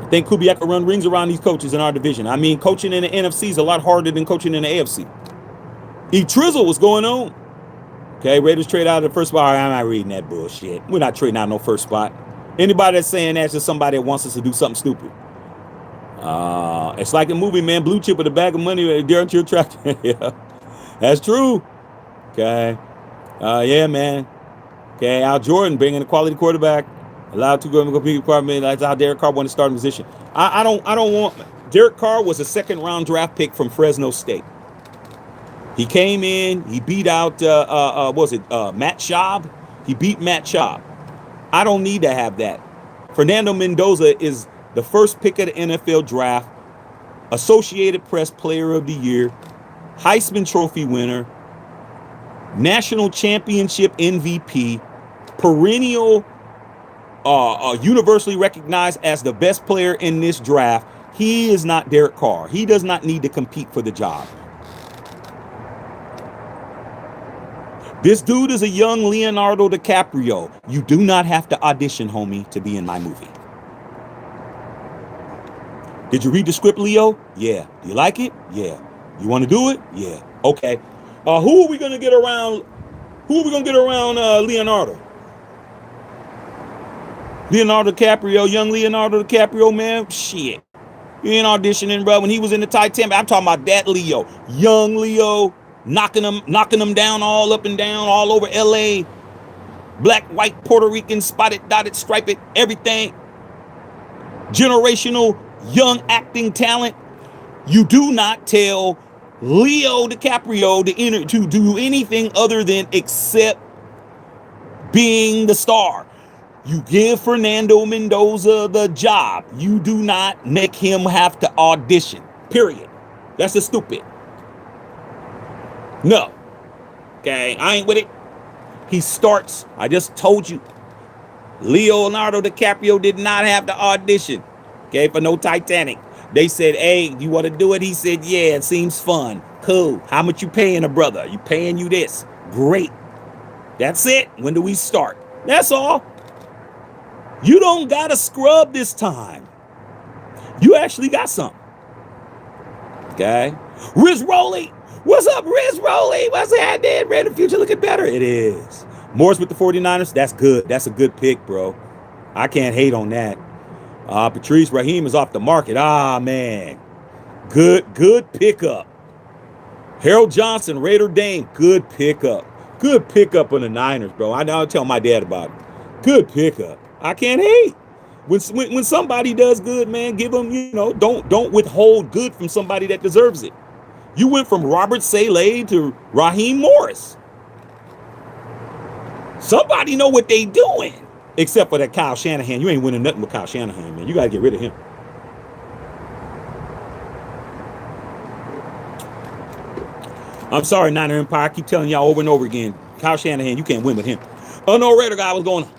I think Kubiak will run rings around these coaches in our division. I mean, coaching in the NFC is a lot harder than coaching in the AFC. Trizzle, what's going on? Okay, Raiders trade out of the first spot. I'm not reading that bullshit. We're not trading out no first spot. Anybody that's saying that's just somebody that wants us to do something stupid. It's like a movie, man. Blue chip with a bag of money during your tractor. Yeah, that's true. Okay. Yeah, man. Okay, Al Jordan bringing a quality quarterback. Allowed to go compete department. That's how Derek Carr won the starting position. I don't want. Derek Carr was a second-round draft pick from Fresno State. He came in. He beat out Matt Schaub. He beat Matt Schaub. I don't need to have that. Fernando Mendoza is the first pick of the NFL draft, Associated Press Player of the Year, Heisman Trophy winner, National Championship MVP, perennial, universally recognized as the best player in this draft. He is not Derek Carr. He does not need to compete for the job. This dude is a young Leonardo DiCaprio. You do not have to audition, homie, to be in my movie. Did you read the script, Leo? Yeah. Do you like it? Yeah. You want to do it? Yeah. Okay. Who are we gonna get around? Leonardo? Leonardo DiCaprio, young Leonardo DiCaprio, man. Shit. He ain't auditioning, bro. When he was in the Titanic, I'm talking about that Leo, young Leo. Knocking them down all up and down all over LA. Black, white, Puerto Rican, spotted, dotted, striped, everything. Generational young acting talent. You do not tell Leo DiCaprio to do anything other than accept being the star. You give Fernando Mendoza the job. You do not make him have to audition. Period. That's just stupid. No. Okay, I ain't with it. He starts. I just told you. Leonardo DiCaprio did not have to audition. Okay, for no Titanic. They said, hey, you want to do it? He said, yeah, it seems fun. Cool. How much you paying a brother? You paying you this. Great. That's it. When do we start? That's all. You don't got to scrub this time. You actually got something. Okay. Riz Roley. What's up, Riz Roley? What's happening? Red the future looking better. It is. Morris with the 49ers. That's good. That's a good pick, bro. I can't hate on that. Patrice Raheem is off the market. Ah, man. Good pickup. Harold Johnson, Raider Dame. Good pickup. Good pickup on the Niners, bro. I'll tell my dad about it. Good pickup. I can't hate. When somebody does good, man, give them, don't withhold good from somebody that deserves it. You went from Robert Saleh to Raheem Morris. Somebody know what they doing. Except for that Kyle Shanahan. You ain't winning nothing with Kyle Shanahan, man. You got to get rid of him. I'm sorry, Niner Empire. I keep telling y'all over and over again. Kyle Shanahan, you can't win with him. Oh, no, Raider guy, what's going on?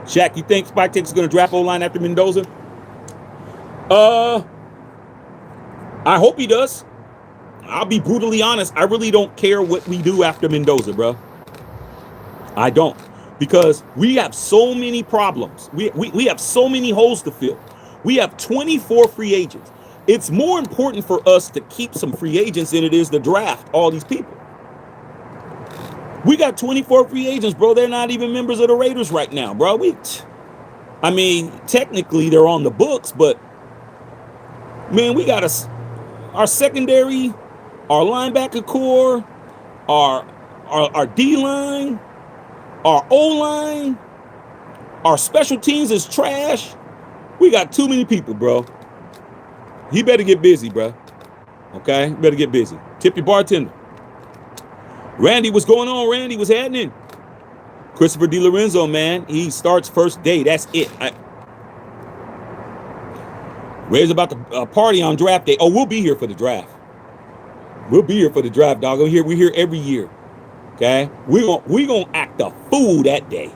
Shaq, you think Spike Takes is going to draft O-line after Mendoza? I hope he does. I'll be brutally honest. I really don't care what we do after Mendoza, bro. I don't. Because we have so many problems. We have so many holes to fill. We have 24 free agents. It's more important for us to keep some free agents than it is to draft all these people. We got 24 free agents, bro. They're not even members of the Raiders right now, bro. I mean, technically they're on the books, but man, we got our secondary, our linebacker core, our our D line, our O line, our special teams is trash. We got too many people, bro. He better get busy, bro. Okay, better get busy. Tip your bartender. Randy, what's going on? Randy, what's happening? Christopher DiLorenzo, man, he starts first day. That's it. Ray's about to party on draft day. Oh, we'll be here for the draft. We'll be here for the draft, dog. We're here every year. Okay, we gonna act a fool that day.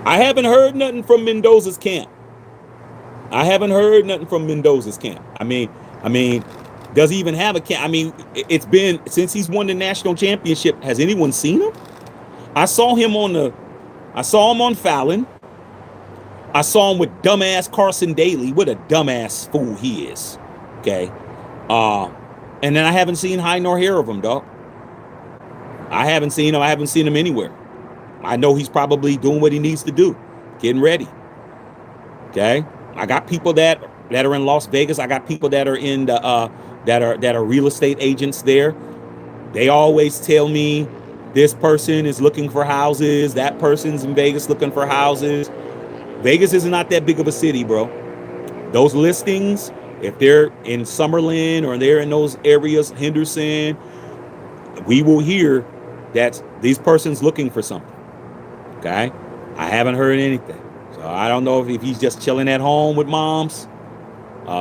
I haven't heard nothing from Mendoza's camp. I mean, does he even have a camp? I mean, it's been since he's won the national championship. Has anyone seen him? I saw him on Fallon. I saw him with dumbass Carson Daly. What a dumbass fool he is. Okay. And then I haven't seen high nor hair of him, dog. I haven't seen him anywhere. I know he's probably doing what he needs to do, getting ready. Okay. I got people that are in Las Vegas. I got people that are in the that are real estate agents there. They always tell me this person is looking for houses. That person's in Vegas looking for houses. Vegas is not that big of a city, bro. Those listings, if they're in Summerlin or they're in those areas, Henderson, we will hear that these person's looking for something. Okay? I haven't heard anything. So I don't know if he's just chilling at home with moms.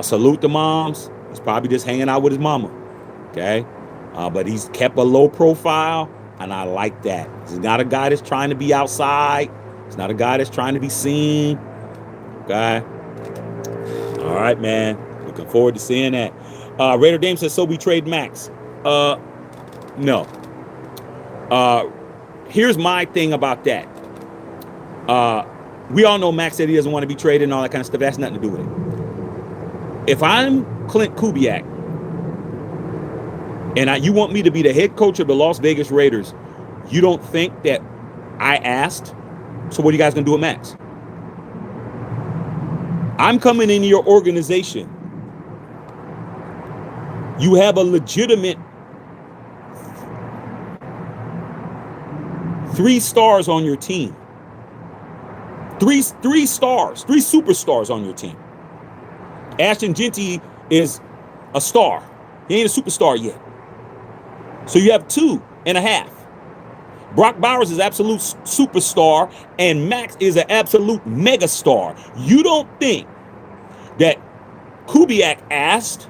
Salute the moms. He's probably just hanging out with his mama. Okay? But he's kept a low profile, and I like that. He's not a guy that's trying to be outside. He's not a guy that's trying to be seen. Okay? All right, man. Looking forward to seeing that. Raider Dame says, so we trade Max. No. Here's my thing about that. We all know Max said he doesn't want to be traded and all that kind of stuff. That's nothing to do with it. If I'm Klint Kubiak and you want me to be the head coach of the Las Vegas Raiders, you don't think that I asked? So what are you guys going to do with Max? I'm coming into your organization. You have a legitimate 3 stars on your team. Three stars, 3 superstars on your team. Ashton Genty is a star. He ain't a superstar yet. So you have 2.5. Brock Bowers is absolute superstar, and Max is an absolute megastar. You don't think that Kubiak asked,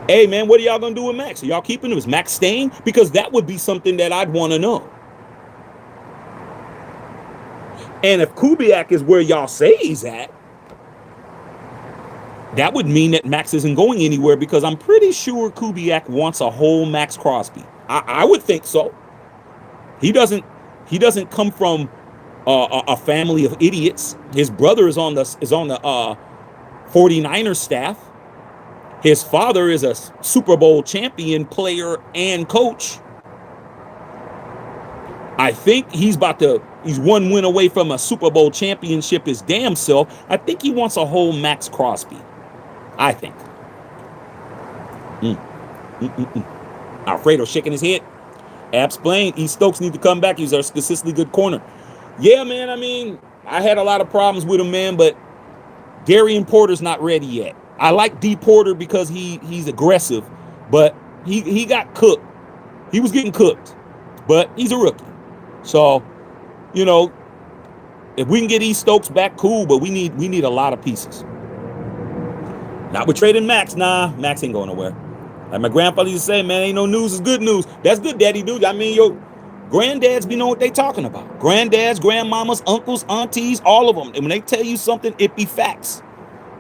hey, man, what are y'all going to do with Max? Are y'all keeping him? Is Max staying? Because that would be something that I'd want to know. And if Kubiak is where y'all say he's at, that would mean that Max isn't going anywhere, because I'm pretty sure Kubiak wants a whole Max Crosby. I would think so. He doesn't come from a family of idiots. His brother is on the 49ers staff. His father is a Super Bowl champion player and coach. I think he's 1 win away from a Super Bowl championship his damn self. I think he wants a whole Max Crosby. I think. Alfredo shaking his head. Explain. E. Stokes need to come back. He's our consistently good corner. Yeah, man. I mean, I had a lot of problems with him, man, but Darian Porter's not ready yet. I like D. Porter because he's aggressive, but he got cooked. He was getting cooked, but he's a rookie. So, you know, if we can get E. Stokes back, cool, but we need a lot of pieces. Not with trading Max. Nah, Max ain't going nowhere. Like my grandfather used to say, man, ain't no news is good news. That's good, daddy, dude. I mean, your granddads be knowing what they talking about. Granddads, grandmamas, uncles, aunties, all of them. And when they tell you something, it be facts.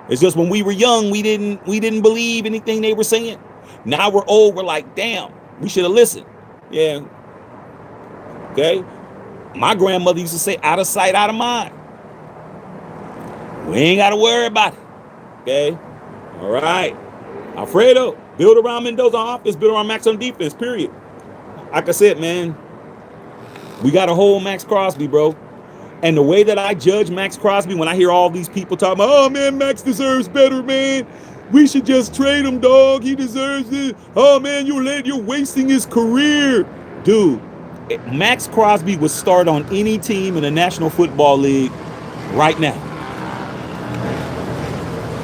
It's just when we were young, we didn't believe anything they were saying. Now we're old, we're like, damn, we should have listened. Yeah. Okay. My grandmother used to say, out of sight, out of mind. We ain't got to worry about it. Okay. All right. Alfredo, build around Mendoza on offense, build around Max on defense, period. Like I said, man, we got a whole Max Crosby, bro. And the way that I judge Max Crosby, when I hear all these people talking about, oh man, Max deserves better, man. We should just trade him, dog. He deserves it. Oh man, you're wasting his career. Dude, Max Crosby would start on any team in the National Football League right now.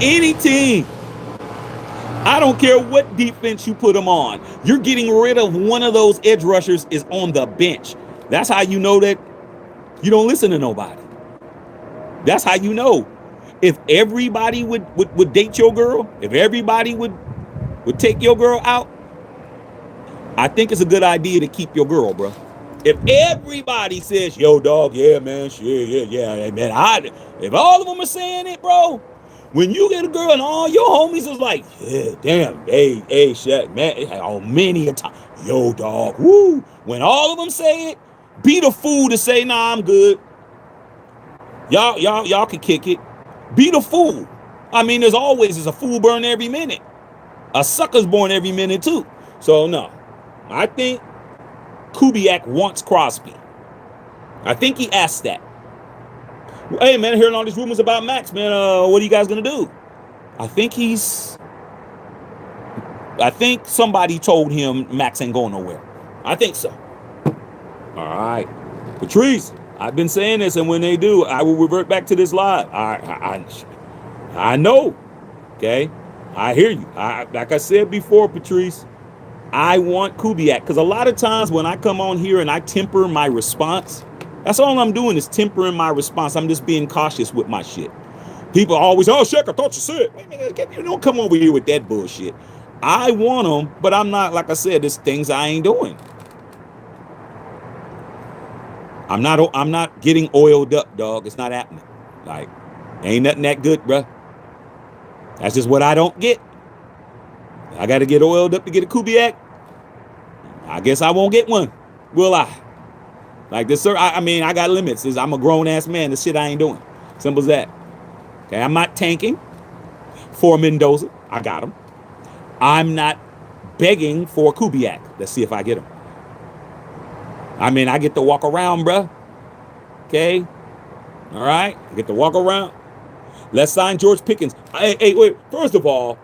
Any team. I don't care what defense you put him on. You're getting rid of one of those edge rushers is on the bench. That's how you know that you don't listen to nobody. That's how you know. If everybody would date your girl, if everybody would take your girl out, I think it's a good idea to keep your girl, bro. If everybody says, yo, dog, yeah, man, yeah, man, if all of them are saying it, bro, when you get a girl and all your homies is like, yeah, damn, hey, Shaq, man, oh, many a time, yo, dog, woo. When all of them say it, be the fool to say, nah, I'm good. Y'all can kick it. Be the fool. I mean, there's a fool born every minute. A sucker's born every minute too. So no, I think Kubiak wants Crosby. I think he asked that. Hey man, hearing all these rumors about Max, man, what are you guys gonna do? I think somebody told him Max ain't going nowhere. I think so. All right, Patrice, I've been saying this, and when they do, I will revert back to this live. I know, okay? I hear you. Like I said before, Patrice, I want Kubiak, because a lot of times when I come on here and I temper my response, that's all I'm doing is tempering my response. I'm just being cautious with my shit. People always, oh, Shaq, I thought you said. Wait a minute, you don't come over here with that bullshit. I want them, but I'm not, like I said, there's things I ain't doing. I'm not getting oiled up, dog. It's not happening. Like, ain't nothing that good, bruh. That's just what I don't get. I got to get oiled up to get a Kubiak. I guess I won't get one. Will I? Like this, sir. I mean, I got limits. I'm a grown-ass man. This shit I ain't doing. Simple as that. Okay, I'm not tanking for Mendoza. I got him. I'm not begging for Kubiak. Let's see if I get him. I mean, I get to walk around, bruh. Okay? All right? I get to walk around. Let's sign George Pickens. Hey, wait. First of all,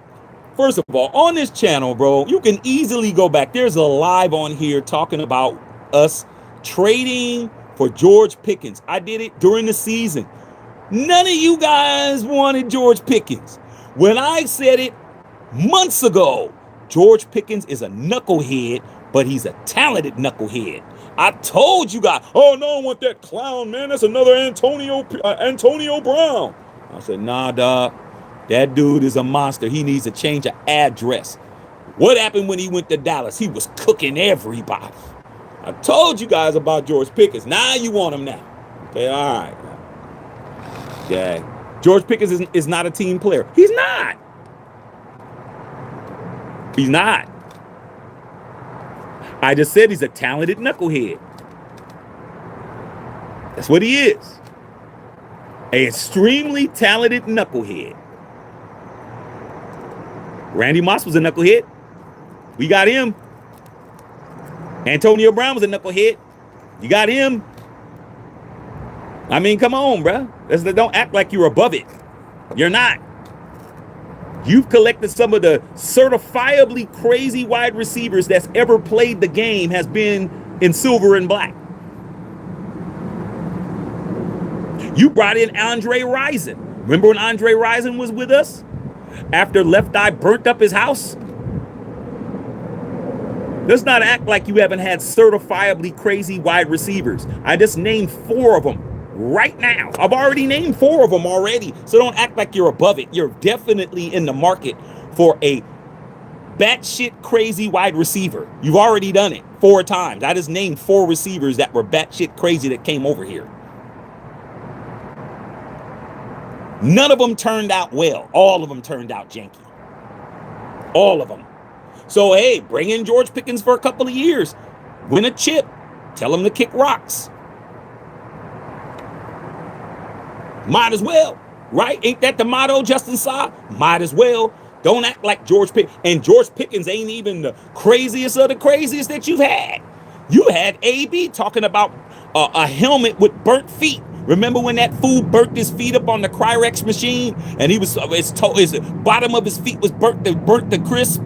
on this channel, bro, you can easily go back. There's a live on here talking about us trading for George Pickens. I did it during the season. None of you guys wanted George Pickens. When I said it months ago, George Pickens is a knucklehead, but he's a talented knucklehead. I told you guys, oh, no, I want that clown, man. That's another Antonio Brown. I said, nah, dog. That dude is a monster. He needs a change of address. What happened when he went to Dallas? He was cooking everybody. I told you guys about George Pickens. Now you want him now. Okay, all right. Yeah. George Pickens is not a team player. He's not. He's not. I just said he's a talented knucklehead. That's what he is. An extremely talented knucklehead. Randy Moss was a knucklehead. We got him. Antonio Brown was a knucklehead. You got him. I mean, come on, bro. Don't act like you're above it. You're not. You've collected some of the certifiably crazy wide receivers that's ever played the game has been in silver and black. You brought in Andre Rison. Remember when Andre Rison was with us? After Left Eye burnt up his house? Let's not act like you haven't had certifiably crazy wide receivers. I just named 4 of them right now. I've already named 4 of them already. So don't act like you're above it. You're definitely in the market for a batshit crazy wide receiver. You've already done it 4 times. I just named 4 receivers that were batshit crazy that came over here. None of them turned out well. All of them turned out janky. All of them. So, hey, bring in George Pickens for a couple of years. Win a chip. Tell him to kick rocks. Might as well, right? Ain't that the motto, Justin Saw? Might as well. Don't act like George Pickens. And George Pickens ain't even the craziest of the craziest that you've had. You had AB talking about a helmet with burnt feet Remember when that fool burnt his feet up on the Cryrex machine, and he was his bottom of his feet was burnt the crisp,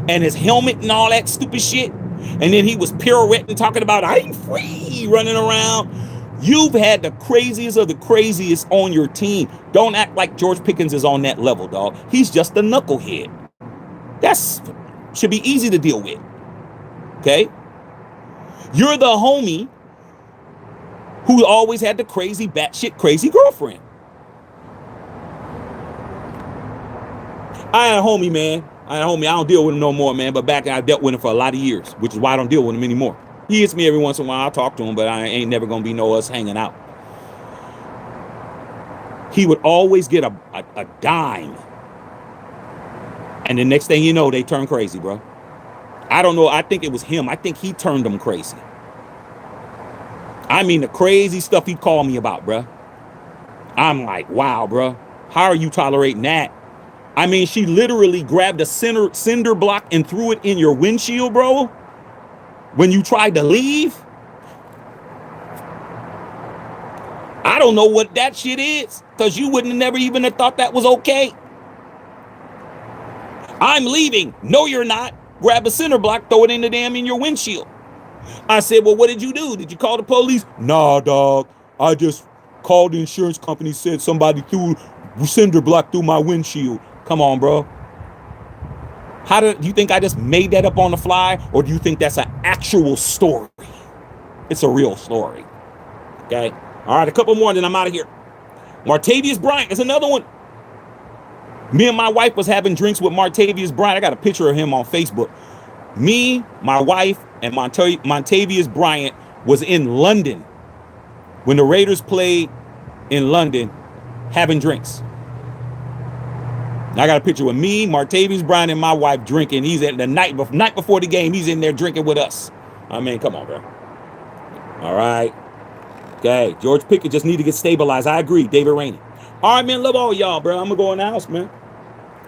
and his helmet and all that stupid shit, and then he was pirouetting, talking about I'm free, running around. You've had the craziest of the craziest on your team. Don't act like George Pickens is on that level, dog. He's just a knucklehead. That's should be easy to deal with. Okay? You're the homie who always had the crazy, batshit crazy girlfriend. I had a homie, man. I don't deal with him no more, man. But back then I dealt with him for a lot of years, which is why I don't deal with him anymore. He hits me every once in a while. I talk to him, but I ain't never gonna be no us hanging out. He would always get a dime. And the next thing you know, they turn crazy, bro. I don't know. I think it was him. I think he turned them crazy. I mean, the crazy stuff he called me about, bro. I'm like, wow, bro. How are you tolerating that? I mean, she literally grabbed a cinder block and threw it in your windshield, bro. When you tried to leave. I don't know what that shit is, because you wouldn't have never even have thought that was okay. I'm leaving. No, you're not. Grab a cinder block, throw it in your windshield. I said, well, what did you do? Did you call the police? Nah, dog. I just called the insurance company, said somebody threw cinder block through my windshield. Come on, bro. Do you think I just made that up on the fly? Or do you think that's an actual story? It's a real story. Okay. All right. A couple more, then I'm out of here. Martavius Bryant is another one. Me and my wife was having drinks with Martavius Bryant. I got a picture of him on Facebook. Me, my wife, and Martavius Bryant was in London when the Raiders played in London, having drinks. I got a picture with me, Martavius Bryant, and my wife drinking. He's at the night before the game. He's in there drinking with us. I mean, come on, bro. All right. Okay. George Pickens just need to get stabilized. I agree. David Rainey. All right, man. Love all y'all, bro. I'm going to go in the house, man.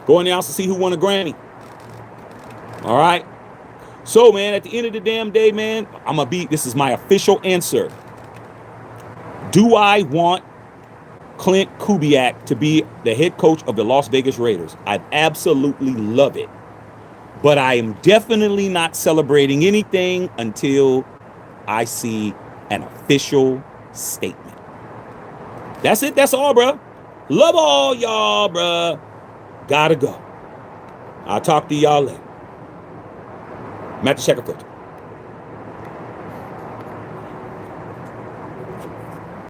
Go in the house to see who won a Grammy. All right. So, man, at the end of the damn day, man, this is my official answer. Do I want Klint Kubiak to be the head coach of the Las Vegas Raiders? I absolutely love it. But I am definitely not celebrating anything until I see an official statement. That's it. That's all, bro. Love all y'all, bro. Gotta go. I'll talk to y'all later. Matt the Checker Filter.